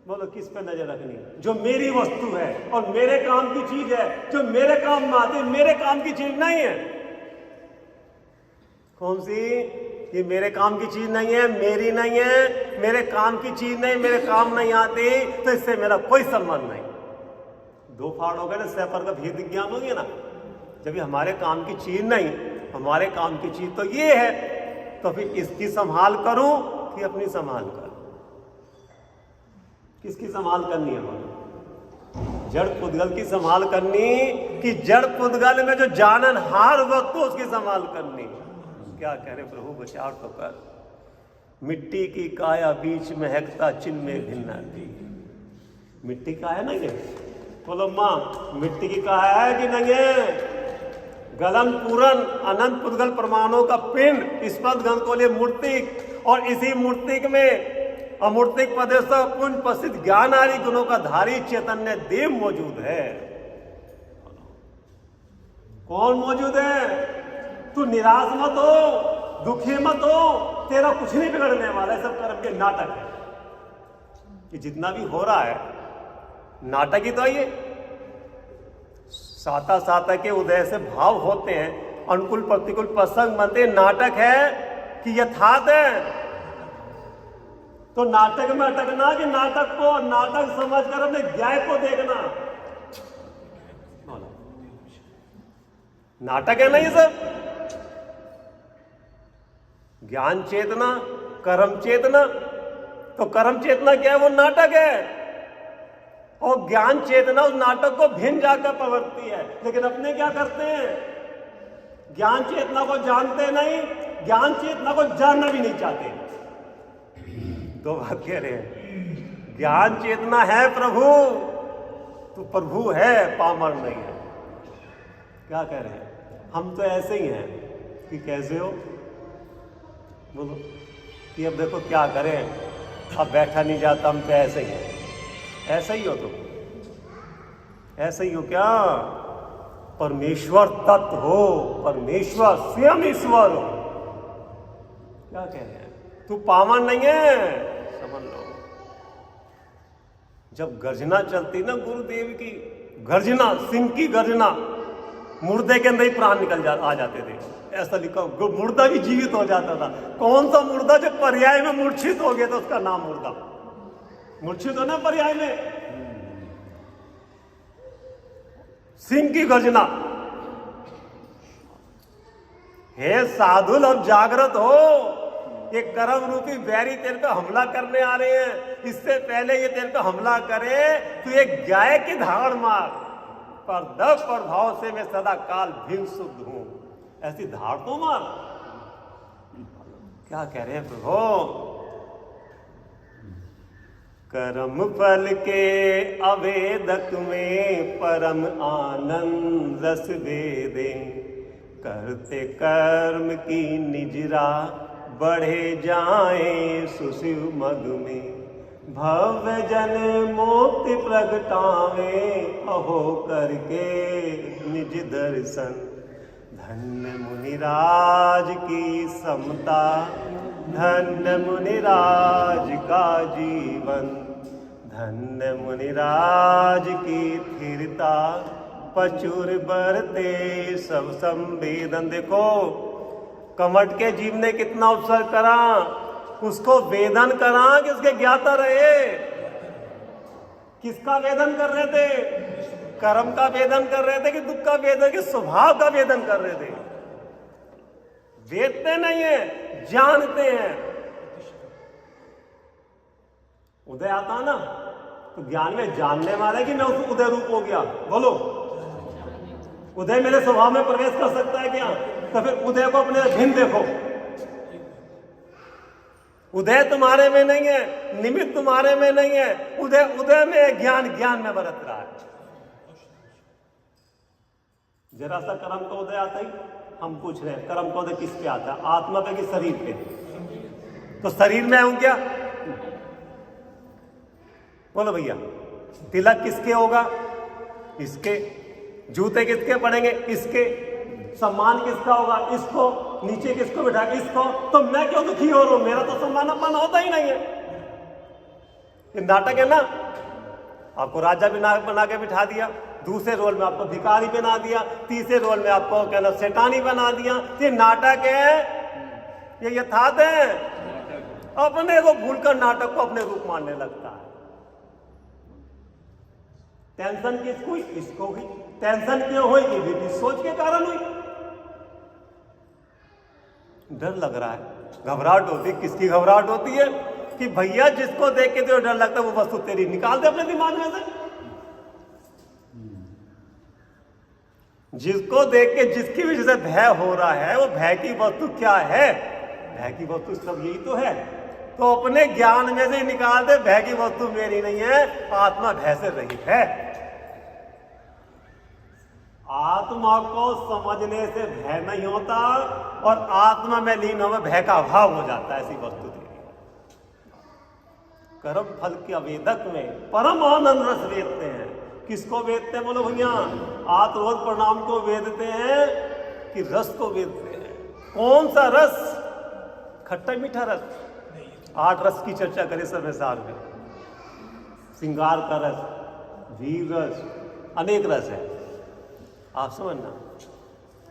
बोलो किस पे नजर रखनी? जो मेरी वस्तु है और मेरे काम की चीज है, जो मेरे काम में आती है, मेरे काम की चीज नहीं है। कौन सी? ये मेरे काम की चीज नहीं है, मेरी नहीं है, मेरे काम की चीज नहीं, मेरे काम नहीं आती, तो इससे मेरा कोई संबंध नहीं। दो फाड़ हो गए ना, सैपर का भेद ज्ञान हो गया ना। जब ये हमारे काम की चीज नहीं, हमारे काम की चीज तो ये है, तो फिर इसकी संभाल करूं कि अपनी संभाल करूं? किसकी संभाल करनी है? बोलो जड़ पुद्गल की संभाल करनी कि जड़ पुद्गल में जो जाननहार वक्त हो उसकी संभाल करनी? क्या कह रहे प्रभु, विचार तो कर। मिट्टी की काया बीच में महकता चिन्ह में भिन्ना थी। मिट्टी का है ना ये? बोलो माँ मिट्टी की काया है कि नहीं है? गलन पूरन अनंत पुद्गल प्रमाणों का पिंड, स्पंद गण को लिए मूर्तिक, और इसी मूर्तिक में अमूर्तिक पदेश पुण्य प्रसिद्ध ज्ञान आदि गुणों का धारी चैतन्य देव मौजूद है। कौन मौजूद है? तू निराश मत हो, दुखी मत हो, तेरा कुछ नहीं बिगड़ने वाला है, सब कर्म के नाटक है। कि जितना भी हो रहा है नाटक ही तो है। ये साता साता के उदय से भाव होते हैं, अनुकूल प्रतिकूल प्रसंग बनते, नाटक है कि यथार्थ है? तो नाटक में अटकना कि नाटक को नाटक समझकर अपने ज्ञाय को देखना। नाटक है ना ये सब। ज्ञान चेतना, कर्म चेतना, तो कर्म चेतना क्या है? वो नाटक है। और ज्ञान चेतना उस नाटक को भिन्न जाकर प्रवृत्ति है। लेकिन अपने क्या करते हैं? ज्ञान चेतना को जानते नहीं, ज्ञान चेतना को जानना भी नहीं चाहते। दो बात कह रहे हैं। ज्ञान चेतना है प्रभु, तो प्रभु है, पामर नहीं है। क्या कह रहे हैं? हम तो ऐसे ही हैं कि कैसे हो बोलो कि अब देखो क्या करें, अब बैठा नहीं जाता, हम तो ऐसे ही हैं। ऐसा ही हो तुम, ऐसे ही हो क्या? परमेश्वर तत्व हो, परमेश्वर स्वयं ईश्वर हो। क्या कह रहे हैं? तू पावन नहीं है, समझ लो। जब गर्जना चलती ना गुरुदेव की गर्जना, सिंह की गर्जना, मुर्दे के अंदर ही प्राण निकल आ जाते थे। ऐसा लिखा, मुर्दा भी जीवित हो जाता था। कौन सा मुर्दा? जो पर्याय में मूर्छित हो गया था, उसका नाम मुर्दा। मूर्छित हो ना पर्याय में। सिंह की गर्जना, हे साधुल अब जागृत हो, ये कर्म रूपी बैरी तेरे पे हमला करने आ रहे हैं। इससे पहले ये तेरे पे हमला करे तो एक गाय की धाड़ मार, पर दब प्रभाव से मैं सदा काल भिन्न शुद्ध हूं। ऐसी धाड़ तो मार। क्या कह रहे हैं प्रभु? कर्म फल के अवेदक में परम आनंद रस वेदे, करते कर्म की निजरा बढ़े जाए सुशिव मग में। भव्य जन मोक्ति प्रगटावे अहो करके निज दर्शन। धन्य मुनिराज की समता, धन्य मुनिराज का जीवन, धन्य मुनिराज की स्थिरता, पचुर बरते सब संवेदन। देखो कमट के जीव ने कितना उपसर्ग करा, उसको वेदन करा कि उसके ज्ञाता रहे। किसका वेदन कर रहे थे? कर्म का वेदन कर रहे थे कि दुख का वेदन, कि स्वभाव का वेदन कर रहे थे? वेदते नहीं है, जानते हैं। उदय आता ना तो ज्ञान में जानने वाला है कि मैं उस उदय रूप हो गया। बोलो, उदय मेरे स्वभाव में प्रवेश कर सकता है क्या? तो फिर उदय को अपने भिन्न देखो। उदय तुम्हारे में नहीं है, निमित्त तुम्हारे में नहीं है। उदय उदय में है, ज्ञान ज्ञान में बरत रहा है। जरा सा कर्म का उदय आता ही हम पूछ रहे हैं, कर्म का उदय किस पे आता है? आत्मा पे कि शरीर पे? तो शरीर में हूं क्या? बोलो भैया, तिलक किसके होगा? इसके। जूते किसके पड़ेंगे? इसके। सम्मान किसका होगा? इसको। नीचे किसको बिठा? इसको। तो मैं क्यों दुखी हो रहा हूं? मेरा तो सम्मान अपमान होता ही नहीं है। ये नाटक है ना। आपको राजा बना के बिठा दिया, दूसरे रोल में आपको भिखारी बना दिया, तीसरे रोल में आपको कहना शैतानी बना दिया। ये नाटक है, ये यथार्थ है। अपने को भूलकर नाटक को अपने रूप मानने लगता है। टेंशन किसको हुई? इसको हुई। टेंशन क्यों हुई? कि बीपी सोच के कारण हुई। डर लग रहा है, घबराहट होती। किसकी घबराहट होती है? कि भैया जिसको देख के तो डर लगता है वो वस्तु तेरी निकाल दे अपने दिमाग में से। जिसको देख के जिसकी वजह से भय हो रहा है, वो भय की वस्तु क्या है? भय की वस्तु सब यही तो है। तो अपने ज्ञान में से निकाल दे, भय की वस्तु मेरी नहीं है, आत्मा भय से रहित है। आत्मा को समझने से भय नहीं होता, और आत्मा में लीन होकर भय का अभाव हो जाता है। ऐसी वस्तु थी। कर्म फल के अवेदक में परम आनंद रस वेदते हैं। किसको वेदते हैं? बोलो भैया, आत्मवद प्रणाम को वेदते हैं कि रस को वेदते हैं? कौन सा रस? खट्टा मीठा रस? 8 रस की चर्चा करें सब सार में। श्रृंगार का रस, वीर रस, अनेक रस है। आप समझना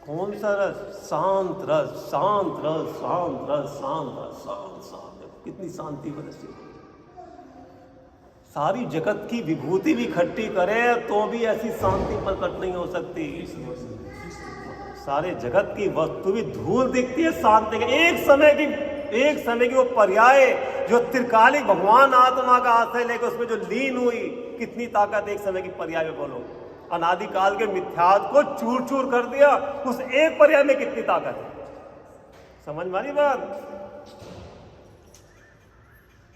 कौन सा रस? शांत रस, शांत रस, शांत रस, शांत रस, शांत शांत। कितनी शांति बरसी। सारी जगत की विभूति भी इकट्ठी करे तो भी ऐसी शांति प्रकट नहीं हो सकती। सारे जगत की वस्तु भी धूल दिखती है शांति के। एक समय की वो पर्याय जो त्रिकालिक भगवान आत्मा का आश्रय लेकर उसमें जो लीन हुई, कितनी ताकत एक समय की पर्याय में, बोलो। अनादिकाल के मिथ्यात्व को चूर चूर कर दिया, उस एक पर्याय में कितनी ताकत है। समझ में आ रही बात?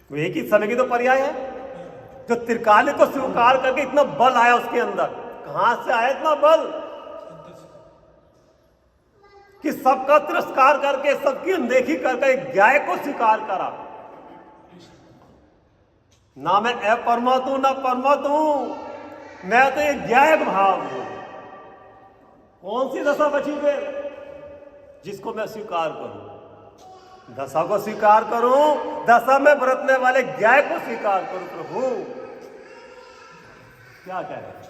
वो एक ही समय की तो पर्याय है। जो त्रिकालिक को स्वीकार करके इतना बल आया उसके अंदर, कहां से आया इतना बल कि सबका तिरस्कार करके, सबकी अनदेखी करके एक ज्ञाय को स्वीकार करा। ना मैं अपरमत हूं ना परमत हूं, मैं तो एक ज्ञाय भाव हूं। कौन सी दशा बची फिर जिसको मैं स्वीकार करूं? दशा को स्वीकार करूं, दशा में बरतने वाले ज्ञाय को स्वीकार करूं। प्रभु क्या कह रहे?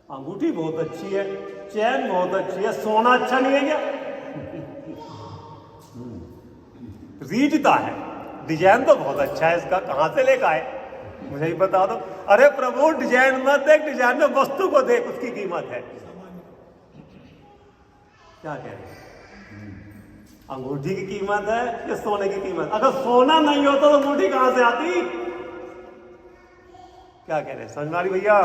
अंगूठी बहुत अच्छी है, चैन बहुत अच्छी है, सोना अच्छा नहीं है क्या? रीझता है, डिजाइन तो बहुत अच्छा है इसका, कहां से लेकर आए मुझे ही बता दो। अरे प्रभु डिजाइन मत देख, डिजाइन में वस्तु को देख, उसकी कीमत है। क्या कह रहे? अंगूठी की कीमत है या सोने की कीमत? अगर सोना नहीं होता तो अंगूठी कहां से आती? क्या कह रहे हैं? समझ मारी भैया?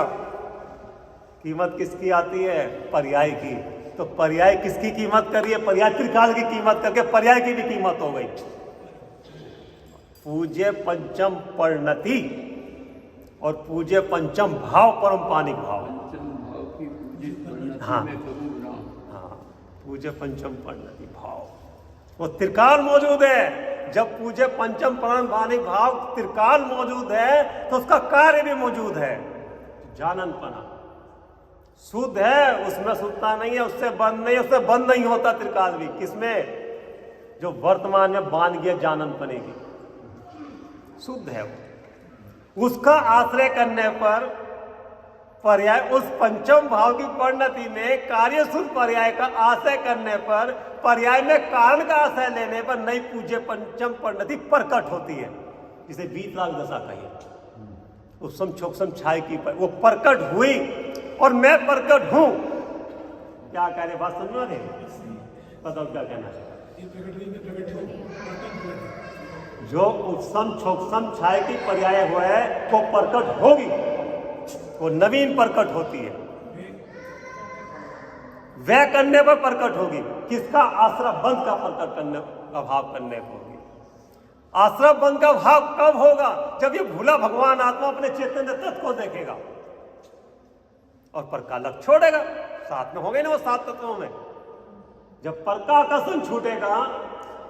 कीमत किसकी आती है? पर्याय की। तो पर्याय किसकी कीमत करिए? पर्याय त्रिकाल की कीमत करके पर्याय की भी कीमत हो गई। पूज्य पंचम परिणति और पूज्य पंचम भाव परम पानिक भाव। हाँ हाँ, पूज्य पंचम परिणति भाव वो त्रिकाल मौजूद है। जब पूज्य पंचम परम पानिक भाव त्रिकाल मौजूद है तो उसका कार्य भी मौजूद है। जाननपना शुद्ध है, उसमें शुद्धता नहीं है, उससे बंद नहीं है, उससे बंद नहीं होता त्रिकाल भी। किसमें? जो वर्तमान में बांध गया जाननपने की, शुद्ध है वो। उसका आश्रय करने पर पर्याय, उस पंचम भाव की परिणति में कार्य शुद्ध पर्याय का आश्रय करने पर, पर्याय में कारण का आश्रय लेने पर नई पूज्य पंचम परिणति प्रकट होती है, जिसे वीतराग दशा कही। उपसम छोक्षम छाय की वो प्रकट हुई और मैं प्रकट हूं। क्या कह रहे? बात समझ रहे? बताओ क्या कहना है? जो उपसम छोक्षम छाय की पर्याय हुआ है वो प्रकट होगी, वो नवीन प्रकट होती है। वह करने पर प्रकट होगी किसका? आश्रय बंध का प्रकट करने का भाव करने को होगी। आश्रय बंध का भाव कब होगा? जब ये भूला भगवान आत्मा अपने चैतन्य तत्व को देखेगा और पर का लक्ष्य छोड़ेगा। साथ में हो गए ना वो 7 तत्वों में। जब पर का आकर्षण छूटेगा,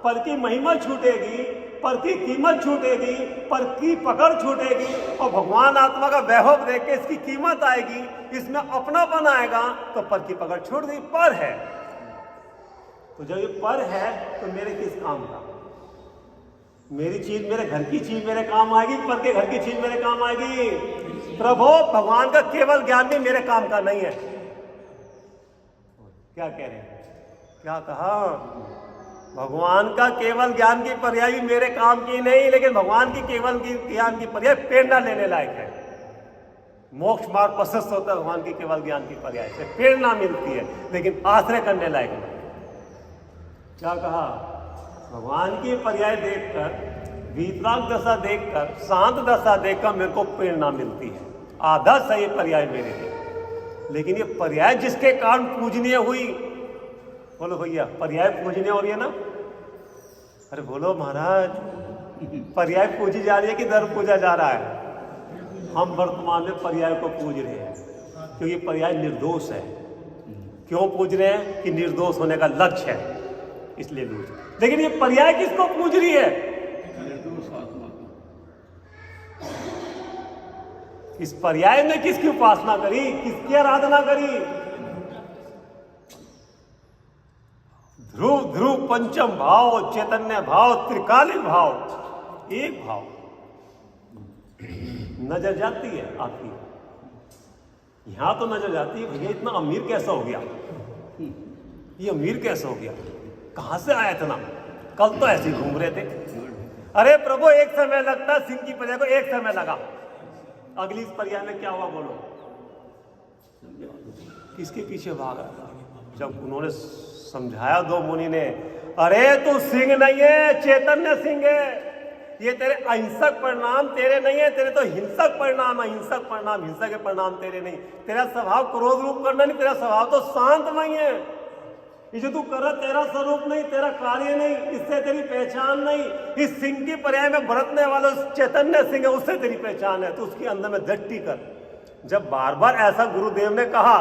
पर की महिमा छूटेगी, पर की कीमत छूटेगी, पर की पकड़ छूटेगी और भगवान आत्मा का वैभव देख के इसकी कीमत आएगी, इसमें अपनापन आएगा, तो पर की पकड़ छूट गई। पर है तो जब ये पर है तो मेरे किस काम का? मेरी चीज, मेरे घर की चीज मेरे काम आएगी, पर के घर की चीज मेरे काम आएगी। प्रभु भगवान का केवल ज्ञान भी मेरे काम का नहीं है। क्या कह रहे हैं? क्या कहा? भगवान का केवल ज्ञान की पर्याय भी मेरे काम की नहीं, लेकिन भगवान की केवल ज्ञान की पर्याय प्रेरणा लेने लायक है। मोक्ष मार्ग प्रशस्त होता है भगवान की केवल ज्ञान की पर्याय से, प्रेरणा मिलती है, लेकिन आश्रय करने लायक नहीं। क्या कहा? भगवान की पर्याय देखकर, वीतराग दशा देखकर, शांत दशा देखकर मेरे को प्रेरणा मिलती है। आदर्श है ये पर्याय मेरे लिए। लेकिन ये पर्याय जिसके कारण पूजनीय हुई, बोलो भैया, पर्याय पूजनीय हो रही है ना? अरे बोलो महाराज, पर्याय पूजी जा रही है कि दर पूजा जा रहा है? हम वर्तमान में पर्याय को पूज रहे हैं क्योंकि पर्याय निर्दोष है। क्यों पूज रहे हैं? कि निर्दोष होने का लक्ष्य है, इसलिए पूज। लेकिन ये पर्याय किसको पूज रही है? निर्दोष आत्मा। इस पर्याय ने किसकी उपासना करी, किसकी आराधना करी? ध्रुव ध्रुव पंचम भाव, चैतन्य भाव, त्रिकालिक भाव, एक भाव नजर जाती है आपकी। यहां तो नजर जाती है, भैया इतना अमीर कैसा हो गया, ये अमीर कैसा हो गया, कहां से आया इतना? कल तो ऐसे ही घूम रहे थे। अरे प्रभु, एक समय लगता सिंह की प्रजा को, एक समय लगा। अगली इस पर्याय में क्या हुआ बोलो? किसके पीछे भागा? जब उन्होंने समझाया दो मुनि ने, अरे तू सिंह नहीं है, चैतन्य सिंह है, ये तेरे अहिंसक परिणाम तेरे नहीं है, तेरे तो हिंसक परिणाम, अहिंसक परिणाम, हिंसा के परिणाम तेरे नहीं। तेरा स्वभाव क्रोध रूप करना नहीं, तेरा स्वभाव तो शांतमय है। ये जो तू कर रहा तेरा स्वरूप नहीं, तेरा कार्य नहीं, इससे तेरी पहचान नहीं। इस सिंह की पर्याय में बरतने वाला चैतन्य सिंह है, उससे तेरी पहचान है। तो उसके अंदर में दृष्टि कर। जब बार बार ऐसा गुरुदेव ने कहा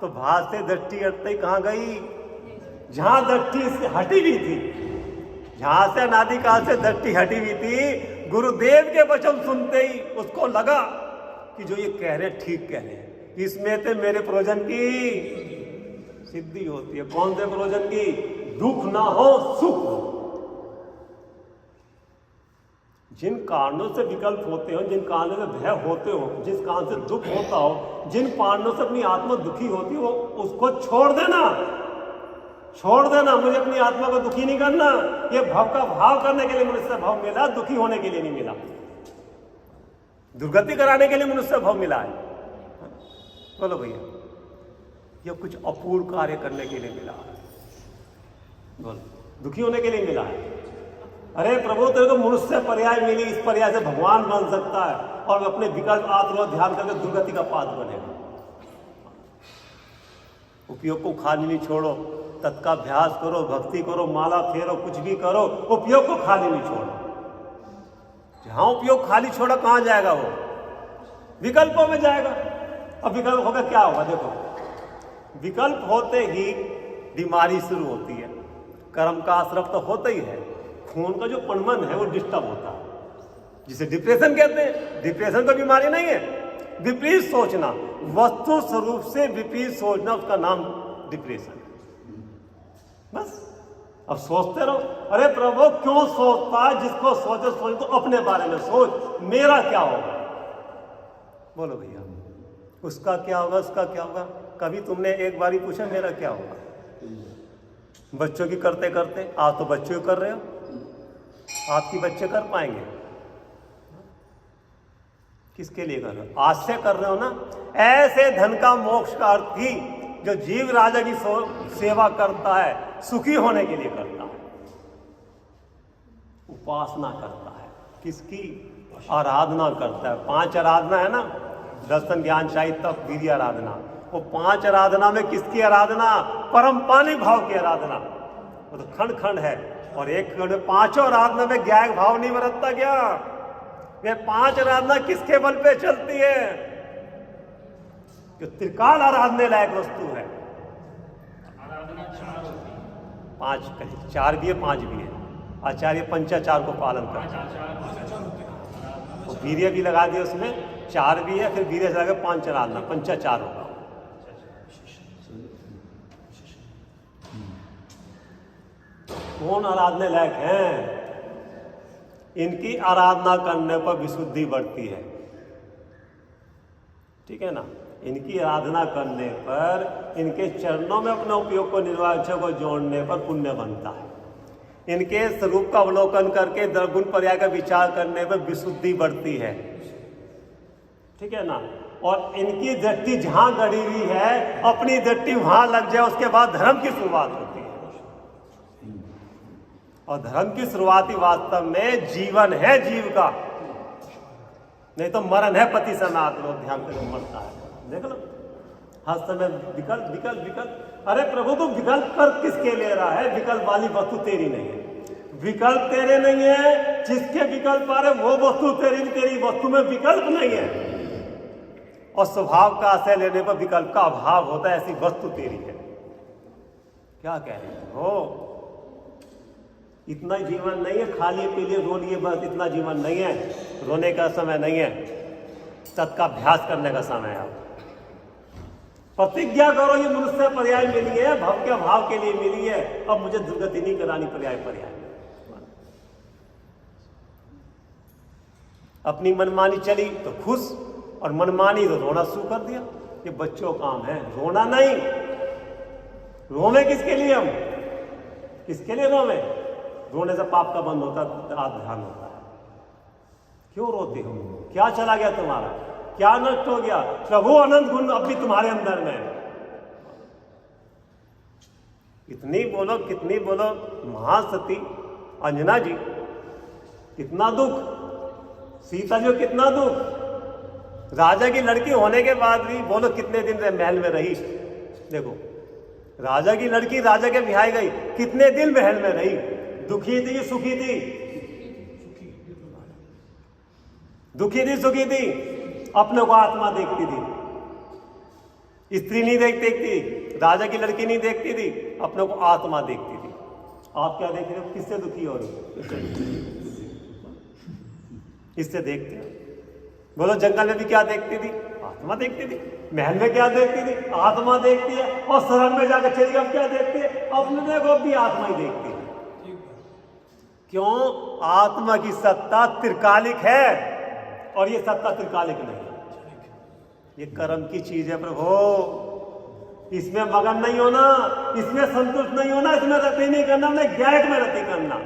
तो भास से दृष्टि हटते ही कहाँ गई? जहां दृष्टि हटी हुई थी, जहां से अनादिकाल से दृष्टि हटी हुई थी, गुरुदेव के वचन सुनते ही उसको लगा कि जो ये कह रहे ठीक कह रहे हैं, इसमें से मेरे प्रयोजन की सिद्धि होती है। कौन से प्रयोजन की? दुख ना हो, सुख हो। जिन कारणों से विकल्प होते हो, जिन कारणों से भय होते हो, जिस कारण से दुख होता हो, जिन कारणों से अपनी आत्मा दुखी होती हो, उसको छोड़ देना, छोड़ देना। मुझे अपनी आत्मा को दुखी नहीं करना। ये भाव का भाव करने के लिए मनुष्य भाव मिला, दुखी होने के लिए नहीं मिला। दुर्गति कराने के लिए मनुष्य भाव मिला है। बोलो भैया, ये कुछ अपूर्ण कार्य करने के लिए मिला है। बोलो, दुखी होने के लिए मिला है। अरे प्रभु, तेरे को मनुष्य पर्याय मिली, इस पर्याय से भगवान बन सकता है और अपने विकल्प आत्मा ध्यान करके दुर्गति का पाथ बनेगा। उपयोग को खाली नहीं छोड़ो, तत्काभ्यास करो, भक्ति करो, माला फेरो, कुछ भी करो, उपयोग को खाली नहीं छोड़ो। जहां उपयोग खाली छोड़ा कहां जाएगा? वो विकल्पों में जाएगा। अब विकल्प होगा क्या होगा? देखो, विकल्प होते ही बीमारी शुरू होती है। कर्म का आश्रव तो होता ही है। खून का जो पनमन है वो डिस्टर्ब होता है, जिसे डिप्रेशन कहते हैं। डिप्रेशन तो बीमारी नहीं है, विपरीत सोचना, वस्तु स्वरूप से विपरीत सोचना, उसका नाम डिप्रेशन। बस अब सोचते रहो। अरे प्रभु, क्यों सोचता है? जिसको सोचे तो अपने बारे में सोच, मेरा क्या होगा? बोलो भैया, उसका क्या होगा, उसका क्या होगा? कभी तुमने एक बार ही पूछा मेरा क्या होगा? बच्चों की करते करते आप तो बच्चों की कर रहे हो, आपकी बच्चे कर पाएंगे? किसके लिए कर रहे हो? आज से कर रहे हो ना। ऐसे धन का मोक्ष का अर्थ ही जो जीव राजा की सेवा करता है, सुखी होने के लिए करता है, उपासना करता है। किसकी? आराधना करता है। 5 आराधना है ना, दर्शन, ज्ञान, शाही, तप, वीर्य, आराधना। वो 5 आराधना में किसकी आराधना? परम पानी भाव की आराधना। वो तो खंड खंड है। और एक खंड में 5 आराधना में ज्ञान भाव नहीं बरतता क्या? ये 5 आराधना किसके बल पे चलती है? जो त्रिकाल आराधने लायक वस्तु है। आराधना 4 होती है, 5 कहीं 4 भी है, 5 भी है। आचार्य पंचाचार को पालन करते हैं। तो वीर्य भी लगा दिया उसमें, 4 भी है, फिर वीर्य से लगा 5 आराधना, पंचाचार होगा। कौन आराधने लायक हैं? इनकी आराधना करने पर विशुद्धि बढ़ती है। ठीक है ना? इनकी आराधना करने पर, इनके चरणों में अपने उपयोग को, निर्वाच्य को जोड़ने पर पुण्य बनता है। इनके स्वरूप का अवलोकन करके द्रगुण पर्याय का विचार करने पर विशुद्धि बढ़ती है। ठीक है ना? और इनकी दृष्टि जहां गड़ी हुई है, अपनी दृष्टि वहां लग जाए, उसके बाद धर्म की शुरुआत होती है। और धर्म की शुरुआती वास्तव में जीवन है जीव का, नहीं तो मरण है। पति सनात लोग ध्यान करके मरता है। देख लो हर समय विकल्प विकल्प विकल्प। अरे प्रभु, तू विकल्प कर किसके ले रहा है? विकल्प वाली वस्तु तेरी नहीं है। विकल्प तेरे नहीं है, जिसके विकल्प आ रहे वो वस्तु तेरी, तेरी वस्तु में विकल्प नहीं है। और स्वभाव का आश्रय लेने पर विकल्प का अभाव होता है, ऐसी वस्तु तेरी है। क्या कह रहे हो? इतना जीवन नहीं है खाली के लिए रो लिए बस, इतना जीवन नहीं है। रोने का समय नहीं है, तत्काभ्यास करने का समय है। प्रतिज्ञा करो, ये मनुष्य पर्याय मिली है, भव के भाव के लिए मिली है, अब मुझे दुर्गति नहीं करानी पर्याय पर्याय। अपनी मनमानी चली तो खुश, और मनमानी तो रोना शुरू कर दिया। ये बच्चों का काम है, रोना नहीं। रोवे किसके लिए? हम किसके लिए रोवे? रोने से पाप का बंध होता है, ध्यान होता है। क्यों रोते हो? क्या चला गया तुम्हारा, क्या नष्ट हो गया? प्रभु अनंत गुण अब भी तुम्हारे अंदर में है। कितनी बोलो महासती अंजना जी, कितना दुख, सीता जी कितना दुख, राजा की लड़की होने के बाद भी बोलो कितने दिन महल में रही। देखो राजा की लड़की राजा के बिहाई गई, कितने दिन महल में रही, दुखी थी सुखी थी? दुखी थी सुखी थी? अपने को आत्मा देखती थी, स्त्री नहीं देखती थी, राजा की लड़की नहीं देखती थी, अपने को आत्मा देखती थी। आप क्या देख रहे हो, किससे दुखी हो रहे हो? इससे देखते हो। बोलो जंगल में भी क्या देखती थी, आत्मा देखती थी। महल में क्या देखती थी, आत्मा देखती है। और शरण में जाकर चली अब क्या देखती है, अपने को भी आत्मा ही देखती है। क्यों? आत्मा की सत्ता त्रिकालिक है और ये सत्ता त्रिकालिक नहीं, ये कर्म की चीज है प्रभु। इसमें मगन नहीं होना, इसमें संतुष्ट नहीं होना, इसमें रति नहीं करना, मैं ज्ञायक में रति करना,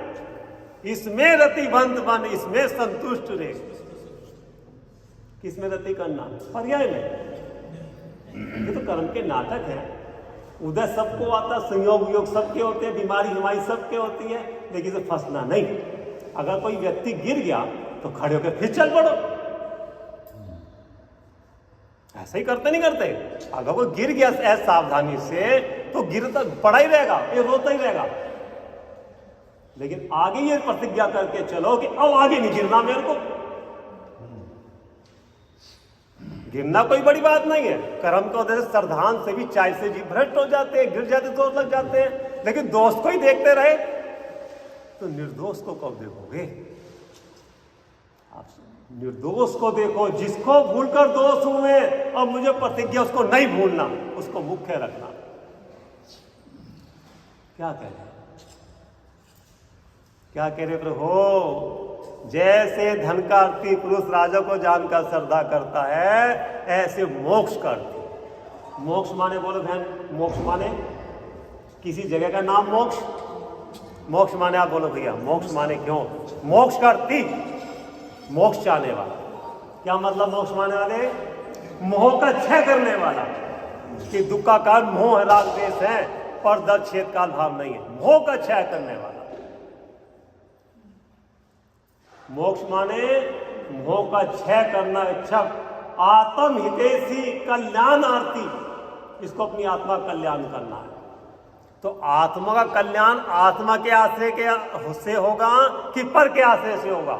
इसमें रतिवंत बन, इसमें संतुष्ट रहे। किसमें रति करना? पर्याय में। ये तो कर्म के नाटक है। उदय सबको आता, संयोग वियोग सबके होते हैं, बीमारी हमारी सबके होती है, लेकिन इसे फंसना नहीं। अगर कोई व्यक्ति गिर गया तो खड़े होकर फिर चल पड़ो। ऐसा ही करते नहीं करते? अगर वो गिर गया असावधानी से तो गिरता पड़ा ही रहेगा, ये रोता ही रहेगा। लेकिन आगे ये प्रतिज्ञा करके चलो कि अब आगे नहीं गिरना मेरे को। गिरना कोई बड़ी बात नहीं है। कर्म को वजह से श्रद्धान से भी चाय से जीव भ्रष्ट हो जाते हैं, गिर जाते तो लग जाते हैं। लेकिन दोस्त को ही देखते रहे तो निर्दोष को कब देखोगे? आप निर्दोष को देखो, जिसको भूलकर दोष हुए और मुझे प्रतिज्ञा उसको नहीं भूलना, उसको मुख्य रखना। क्या कह रहे, क्या कह रहे प्रभु? जैसे धन का अर्थी पुरुष राजा को जानकर श्रद्धा करता है, ऐसे मोक्ष का अर्थी। मोक्ष माने बोलो बहन, मोक्ष माने किसी जगह का नाम मोक्ष? मोक्ष माने आप बोलो भैया, मोक्ष माने क्यों? मोक्ष का अर्थी मोक्ष चाहने वाला। क्या मतलब मोक्ष माने वाले? मोह का क्षय करने वाला। कि दुख का कारण मोह है, राग द्वेष है, पर दर्द छेद काल भाव नहीं है। मोह का क्षय करने वाला। मोक्ष माने मोह का क्षय करना, इच्छा आत्म हितैषी कल्याणार्थी, इसको अपनी आत्मा कल्याण करना है। तो आत्मा का कल्याण आत्मा के आश्रय के से होगा कि पर के आश्रय से होगा?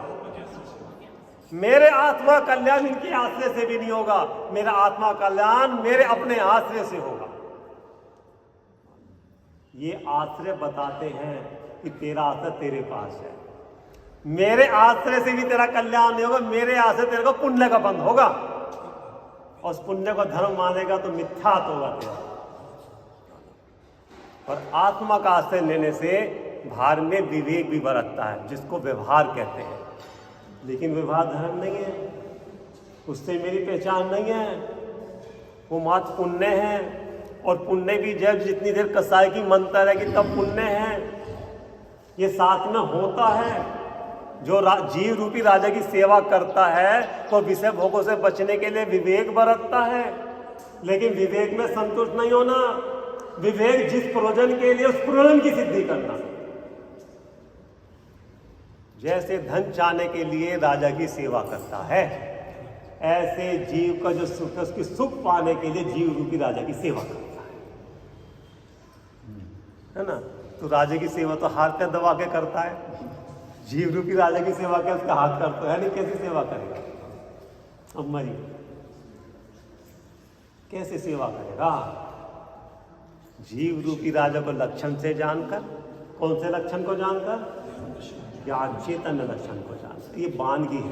मेरे आत्मा कल्याण इनके आश्रय से भी नहीं होगा, मेरा आत्मा कल्याण मेरे अपने आश्रय से होगा। ये आश्रय बताते हैं कि तेरा आश्रय तेरे पास है। मेरे आश्रय से भी तेरा कल्याण नहीं होगा, मेरे आश्रय तेरे को पुण्य का बंध होगा, और उस पुण्य को धर्म मानेगा तो मिथ्यात होगा तेरा। और आत्मा का आश्रय लेने से भार में विवेक भी बरतता है, जिसको व्यवहार कहते हैं। लेकिन व्यवहार धर्म नहीं है, उससे मेरी पहचान नहीं है। वो मात्र पुण्य है, और पुण्य भी जब जितनी देर कसाई की मनता रहेगी तब पुण्य है। ये साथ में होता है। जो जीव रूपी राजा की सेवा करता है तो विषय भोगों से बचने के लिए विवेक बरतता है, लेकिन विवेक में संतुष्ट नहीं होना। विवेक जिस प्रयोजन के लिए, उस प्रयोजन की सिद्धि करना। जैसे धन चाहने के लिए राजा की सेवा करता है, ऐसे जीव का जो सुख है उसकी सुख पाने के लिए जीव रूपी राजा की सेवा करता है ना। तो राजा की सेवा तो हाथ पे दबा के करता है, जीव रूपी राजा की सेवा क्या उसका हाथ करता है नहीं? कैसे सेवा करेगा? अम्मा जी कैसे सेवा करेगा? जीव रूपी राजा को लक्षण से जानकर, कौन से लक्षण को जानकर? ज्ञान चैतन्य लक्षण को जानकर। ये बानगी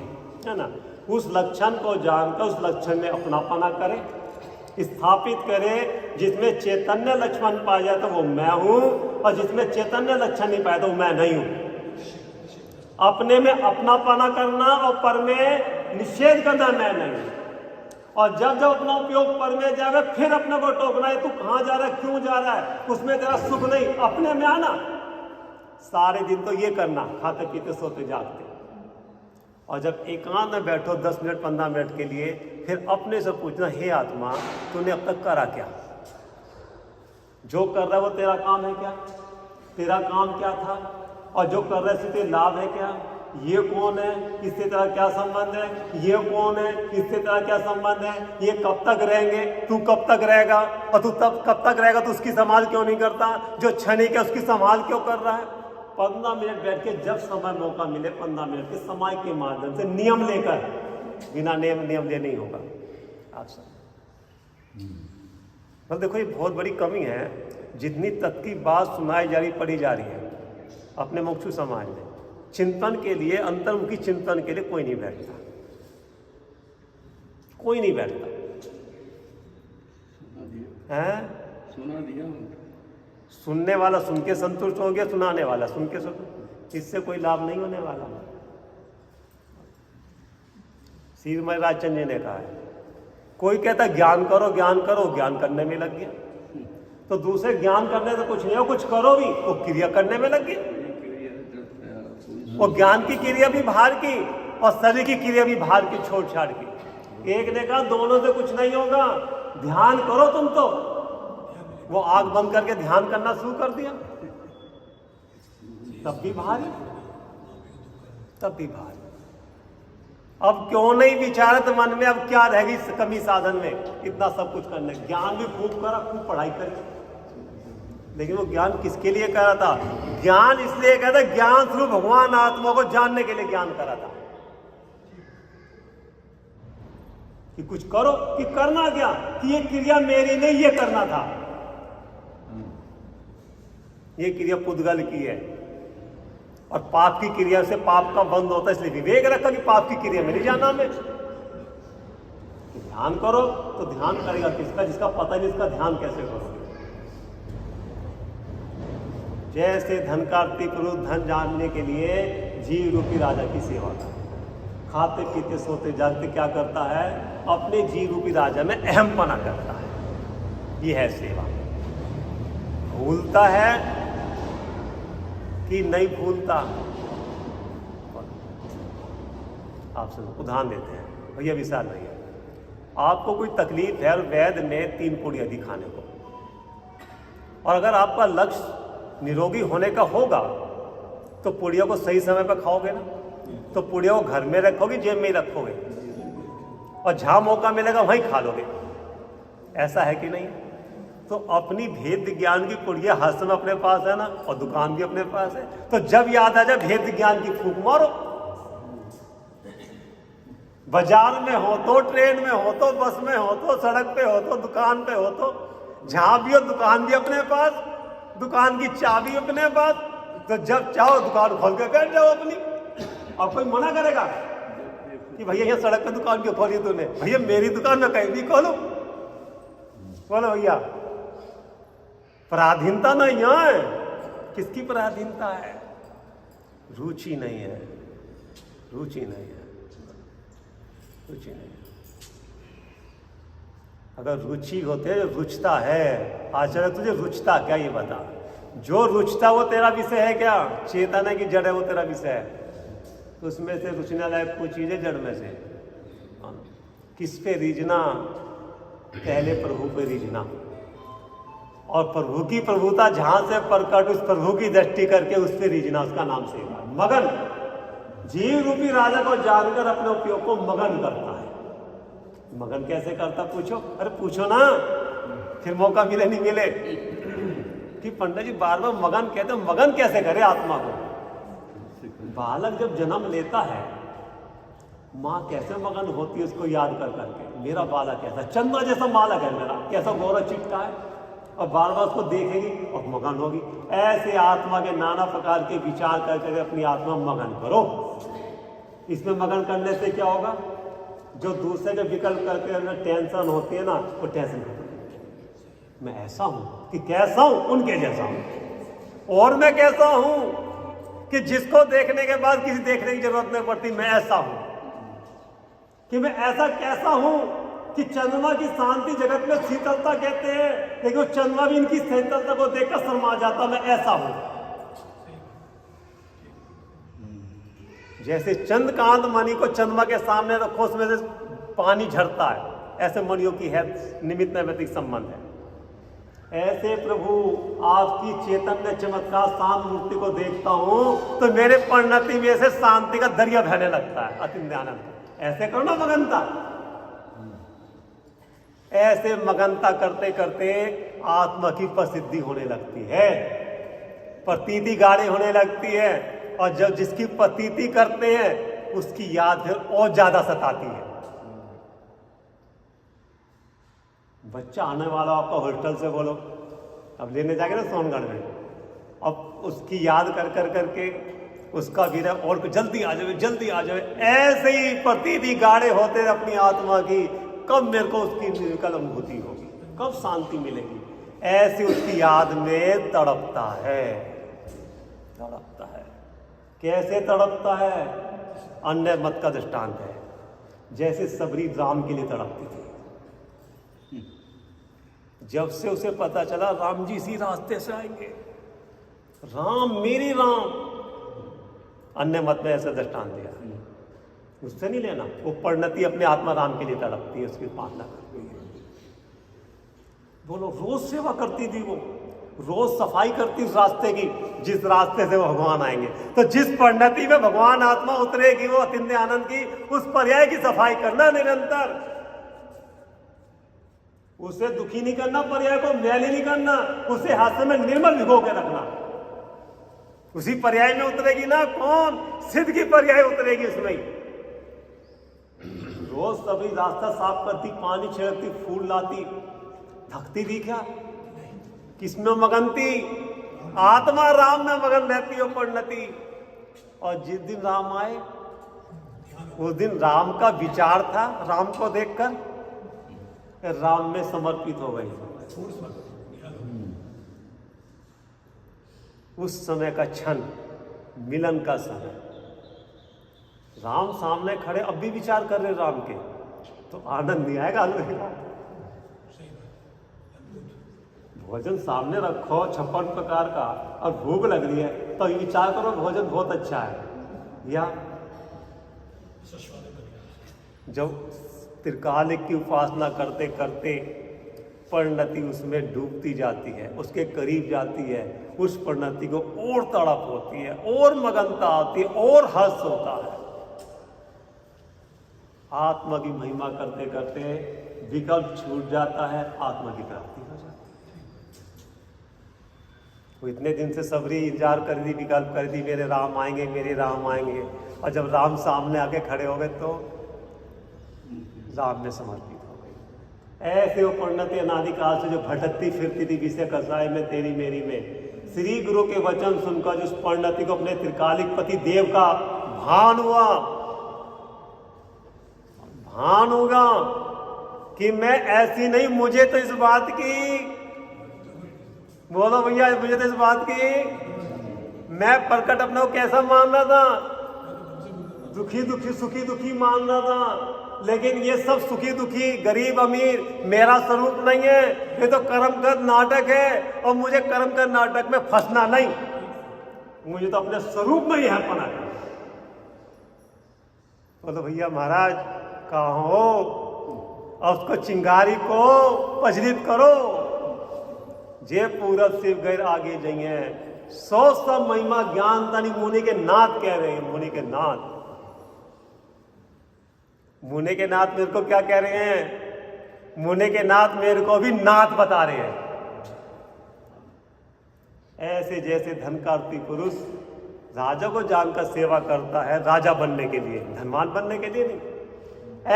है ना। उस लक्षण को जानकर उस लक्षण में अपनापना करे, स्थापित करे। जिसमें चैतन्य लक्षण पाया जाए तो वो मैं हूं, और जिसमें चैतन्य लक्षण नहीं पाया तो मैं नहीं हूं। अपने में अपनापना करना और पर में निषेध करना, मैं नहीं। और जब जब अपना उपयोग पर में जाए फिर अपने को टोकना है, तू कहां जा रहा है, क्यों जा रहा है, उसमें तेरा सुख नहीं। अपने में आना, सारे दिन तो ये करना, खाते पीते सोते जागते। और जब एकांत में बैठो 10 मिनट 15 मिनट के लिए, फिर अपने से पूछना, हे आत्मा तूने अब तक करा क्या? जो कर रहा है वो तेरा काम है क्या? तेरा काम क्या था? और जो कर रहे से तेरा लाभ है क्या? ये कौन है? इससे तेरा क्या संबंध है? ये कौन है? इससे तेरा क्या संबंध है? ये कब तक रहेंगे? तू कब तक रहेगा? और तू तब कब तक रहेगा? तो उसकी संभाल क्यों नहीं करता? जो क्षणिक है उसकी संभाल क्यों कर रहा है? 15 मिनट बैठ के जब समय मौका मिले 15 मिनट के समय के माध्यम से नियम लेकर, बिना नियम ले नहीं होगा आप सब। मतलब देखो ये बहुत बड़ी कमी है, जितनी तक की बात सुनाई जा रही पढ़ी जा रही है अपने मुक्षु समाज में, चिंतन के लिए, अंतर्मुखी चिंतन के लिए कोई नहीं बैठता, कोई नहीं बैठता है। सुना दिया, सुनने वाला सुन के संतुष्ट हो गया, सुनाने वाला सुन के संतुष्ट, इससे कोई लाभ नहीं होने वाला। श्री महाराज चंद्र जी ने कहा है, कोई कहता ज्ञान करो ज्ञान करो, ज्ञान करने में लग गया, तो दूसरे ज्ञान करने से कुछ नहीं हो, कुछ करो भी तो क्रिया करने में लग गया। और ज्ञान की क्रिया भी बाहर की और शरीर की क्रिया भी बाहर की, छोड़ छाड़ की। एक ने कहा दोनों से कुछ नहीं होगा, ध्यान करो तुम, तो वो आंख बंद करके ध्यान करना शुरू कर दिया, तब भी भारी, तब भी भारी। अब क्यों नहीं विचारत मन में, अब क्या रहेगी इस कमी साधन में, इतना सब कुछ करने। ज्ञान भी खूब करा, खूब पढ़ाई करी, लेकिन वो ज्ञान किसके लिए करा था? ज्ञान इसलिए कहा था, ज्ञान स्वरूप भगवान आत्मा को जानने के लिए ज्ञान करा था, कि कुछ करो, कि करना क्या, कि ये क्रिया मेरी नहीं, ये करना था, ये क्रिया पुद्गल की है। और पाप की क्रिया से पाप का बंद होता है, इसलिए विवेक रखा कि पाप की क्रिया में नहीं जाना मैं। ध्यान करो तो ध्यान करेगा किसका? जिसका पता नहीं इसका ध्यान कैसे करोगे। जैसे धन का पुरुष धन जानने के लिए जीव रूपी राजा की सेवा करता है, खाते पीते सोते जागते क्या करता है? अपने जीव रूपी राजा में अहमपना करता है, ये है सेवा। भूलता है कि नहीं भूलता? आपसे उदाहरण देते हैं, भैया विचार नहीं है, आपको कोई तकलीफ है और वैद्य ने 3 पुड़िया दी खाने को, और अगर आपका लक्ष्य निरोगी होने का होगा तो पुड़िया को सही समय पर खाओगे ना, तो पुड़िया को घर में रखोगे, जेब में ही रखोगे, और जहां मौका मिलेगा वहीं खा लोगे, ऐसा है कि नहीं? तो अपनी भेद ज्ञान की पुड़िया हर समय अपने पास है ना, और दुकान भी अपने पास है, तो जब याद आ जाए भेद ज्ञान की फूंक मारो। बाजार में हो तो, ट्रेन में हो तो, बस में हो तो, सड़क पे हो तो, दुकान पे हो तो, जहां भी हो दुकान भी अपने पास, दुकान की चाबी अपने पास, तो जब चाहो दुकान खोल के बैठ जाओ अपनी। और कोई मना करेगा कि भैया यहाँ सड़क पे दुकान क्यों खोली तूने? भैया मेरी दुकान में कहीं भी खोलो, बोलो भैया। पराधीनता नहीं है, किसकी पराधीनता है? रुचि नहीं है, रुचि नहीं है, रुचि नहीं है। अगर रुचि होते, रुचता है, आचार्य तुझे रुचता क्या ये बता? जो रुचता वो तेरा विषय है क्या? चेतना की जड़ है वो तेरा विषय है, तो उसमें से रुचना लायक कोई चीज है जड़ में से? किस पे रीझना? पहले प्रभु पे रीझना, और प्रभु की प्रभुता जहां से प्रकट, उस प्रभु की दृष्टि करके उस पे रीझना, उसका नाम सेवा। मगन, जीव रूपी राजा को जानकर अपने उपयोग को मगन करता है। मगन कैसे करता पूछो? अरे पूछो ना, फिर मौका मिले नहीं मिले कि पंडित जी बार बार मगन कहते, मगन कैसे करे आत्मा को? बालक जब जन्म लेता है, माँ कैसे मगन होती है उसको याद कर करके, मेरा बालक कैसा, चंद्रमा जैसा बालक है मेरा, कैसा गौरव चिट्टा है, और बार बार उसको देखेगी और मगन होगी। ऐसे आत्मा के नाना प्रकार के विचार करके अपनी आत्मा मगन करो। इसमें मगन करने से क्या होगा? जो दूसरे के विकल्प करके अंदर टेंशन होती है ना, वो टेंशन खत्म। मैं ऐसा हूं कि कैसा हूं? उनके जैसा हूं। और मैं कैसा हूं कि जिसको देखने के बाद किसी देखने की जरूरत नहीं पड़ती। मैं ऐसा हूं कि मैं ऐसा कैसा हूं कि चंद्रमा की शांति जगत में शीतलता कहते हैं, लेकिन वो चंद्रमा भी इनकी शीतलता को देखकर शर्मा जाता। मैं ऐसा हूं। जैसे चंद्रकांत मणि को चंद्रमा के सामने रखो उसमें से पानी झरता है, ऐसे मणियों की है निमित्त नैमित्तिक संबंध है। ऐसे प्रभु आपकी चैतन्य चमत्कार शांत मूर्ति को देखता हूं तो मेरे परिणति में से शांति का दरिया बहने लगता है, अतिआनंद। ऐसे करो ना मगनता, ऐसे मगनता करते करते आत्मा की प्रसिद्धि होने लगती है, प्रतीति गाढ़ी होने लगती है, और जब जिसकी प्रतीति करते हैं उसकी याद फिर और ज्यादा सताती है। बच्चा आने वाला आपका हॉस्टल से बोलो, अब लेने जाएंगे ना सोनगढ़ में, अब उसकी याद कर कर करके उसका भी और जल्दी आ जाए जल्दी आ जाए, ऐसे ही प्रतीति गाढ़े होते अपनी आत्मा की, कब मेरे को उसकी निर्कल अनुभूति होगी, कब शांति मिलेगी, ऐसी उसकी याद में तड़पता है, तड़पता है। कैसे तड़पता है? अन्य मत का दृष्टांत है, जैसे सबरी राम के लिए तड़पती थी। जब से उसे पता चला राम जी इसी रास्ते से आएंगे, राम मेरी राम, अन्य मत में ऐसा दृष्टांत दिया, उससे नहीं लेना। वो परिणति अपने आत्मा राम के लिए तड़पती है, उसकी उपासना करती है। बोलो, रोज सेवा करती थी वो, रोज सफाई करती उस रास्ते की जिस रास्ते से वो भगवान आएंगे। तो जिस परिणति में भगवान आत्मा उतरेगी वो अतिन्य आनंद की, उस पर्याय की सफाई करना निरंतर, उसे दुखी नहीं करना, पर्याय को मैली नहीं करना, उसे हाथ में निर्मल भिगो के रखना। उसी पर्याय में उतरेगी ना, कौन? सिद्ध की पर्याय उतरेगी उसमें। रोज सभी रास्ता साफ करती, पानी छिड़कती, फूल लाती, थकती थी क्या? किसमें मगन थी? आत्मा राम में मगन रहती हो परिणति। और जिस दिन राम आए उस दिन राम का विचार था, राम को देखकर राम में समर्पित हो गई। उस समय का क्षण, मिलन का समय, राम सामने खड़े, अब भी विचार कर रहे राम के, तो आनंद नहीं आएगा? भोजन सामने रखो 56 प्रकार का और भूख लग रही है, तो विचार करो भोजन बहुत अच्छा है, या जब त्रिकालिक की उपासना करते करते परिणति उसमें डूबती जाती है, उसके करीब जाती है, उस परिणति को और तड़प होती है, और मगनता आती है, और हर्ष होता है। आत्मा की महिमा करते करते विकल्प छूट जाता है, आत्मा की प्राप्ति हो जाती है। वो इतने दिन से सबरी इंतजार कर दी, विकल्प कर दी, मेरे राम आएंगे, मेरे राम आएंगे, और जब राम सामने आके खड़े हो गए तो राम में समर्पित हो गई। ऐसे वो परिणति अनादिकाल से जो भटकती फिरती थी विषय कसाय में तेरी मेरी में, श्री गुरु के वचन सुनकर जो उस परिणति को अपने त्रिकालिक पति देव का भान हुआ, भान होगा कि मैं ऐसी नहीं, मुझे तो इस बात की, बोलो भैया, मुझे तो इस बात की, मैं प्रकट अपने को कैसा मान रहा था? दुखी दुखी सुखी दुखी मान रहा था, लेकिन ये सब सुखी दुखी गरीब अमीर मेरा स्वरूप नहीं है, ये तो कर्म कर नाटक है, और मुझे कर्म कर नाटक में फंसना नहीं, मुझे तो अपने स्वरूप में ही है पना। बोलो भैया महाराज कहाँ हो? और उसको चिंगारी को प्रज्वलित करो, जे पूरब शिव गैर आगे जाइए, सौ सब महिमा ज्ञान तनि मुनि के नाथ कह रहे हैं, मुनि के नाथ, मुनि के नाथ मेरे को क्या कह रहे हैं? मुनि के नाथ मेरे को भी नाथ बता रहे हैं। ऐसे जैसे धन का अर्थी पुरुष राजा को जानकर सेवा करता है, राजा बनने के लिए, धनवान बनने के लिए नहीं,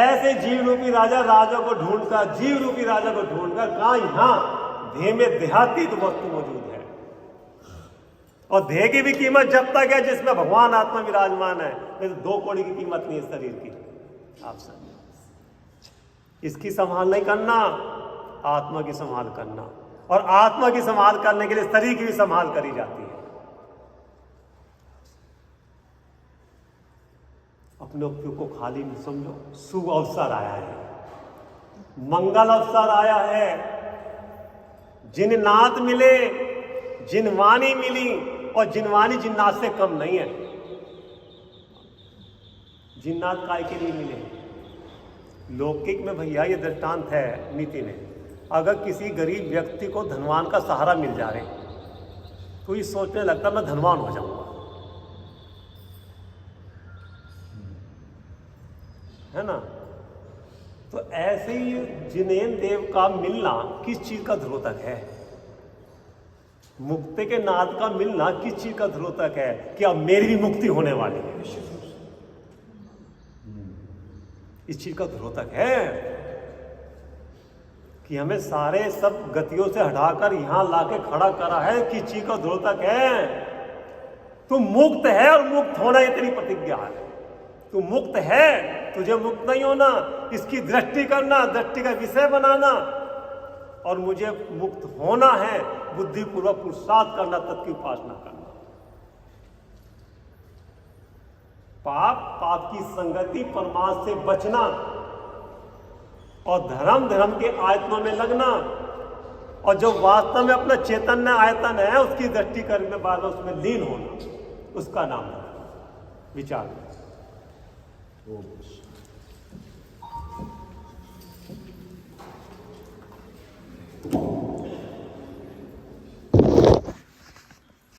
ऐसे जीव रूपी राजा को ढूंढकर, जीव रूपी राजा को ढूंढकर, कहाँ? यहाँ देह में देहातीत वस्तु मौजूद है, और देह की भी कीमत जब तक है जिसमें भगवान आत्मा विराजमान है, तो 2 कौड़ी की कीमत नहीं है शरीर की। आप समझ, इसकी संभाल नहीं करना, आत्मा की संभाल करना, और आत्मा की संभाल करने के लिए शरीर की भी संभाल करी जाती है। अपने उपयोग को खाली नहीं समझो, शुभ अवसर आया है, मंगल अवसर आया है, जिन नाथ मिले, जिन वाणी मिली, और जिन वाणी जिन नाथ से कम नहीं है। जिन्नात काय के लिए मिले? लौकिक में भैया ये दृष्टांत है नीति में, अगर किसी गरीब व्यक्ति को धनवान का सहारा मिल जाए तो ये सोचने लगता मैं धनवान हो जाऊंगा, है ना। तो ऐसे ही जिनेन देव का मिलना किस चीज का ध्रुवतक है? मुक्ति के नाद का मिलना किस चीज का ध्रुवतक है? कि अब मेरी भी मुक्ति होने वाली है, इस चीज का ध्रुवतक है कि हमें सारे सब गतियों से हटाकर यहां लाके खड़ा करा है। किस चीज का ध्रुवतक है? तू मुक्त है और मुक्त होना ये तेरी प्रतिज्ञा है। तू मुक्त है, तुझे मुक्त नहीं होना, इसकी दृष्टि करना, दृष्टि का विषय बनाना, और मुझे मुक्त होना है, बुद्धिपूर्वक पुरुषार्थ करना, तत् की उपासना करना। पाप की संगति, परमार्थ से बचना, और धर्म के आयतनों में लगना, और जो वास्तव में अपना चैतन्य आयतन है उसकी दृष्टि करने वाला उसमें लीन होना, उसका नाम है विचार।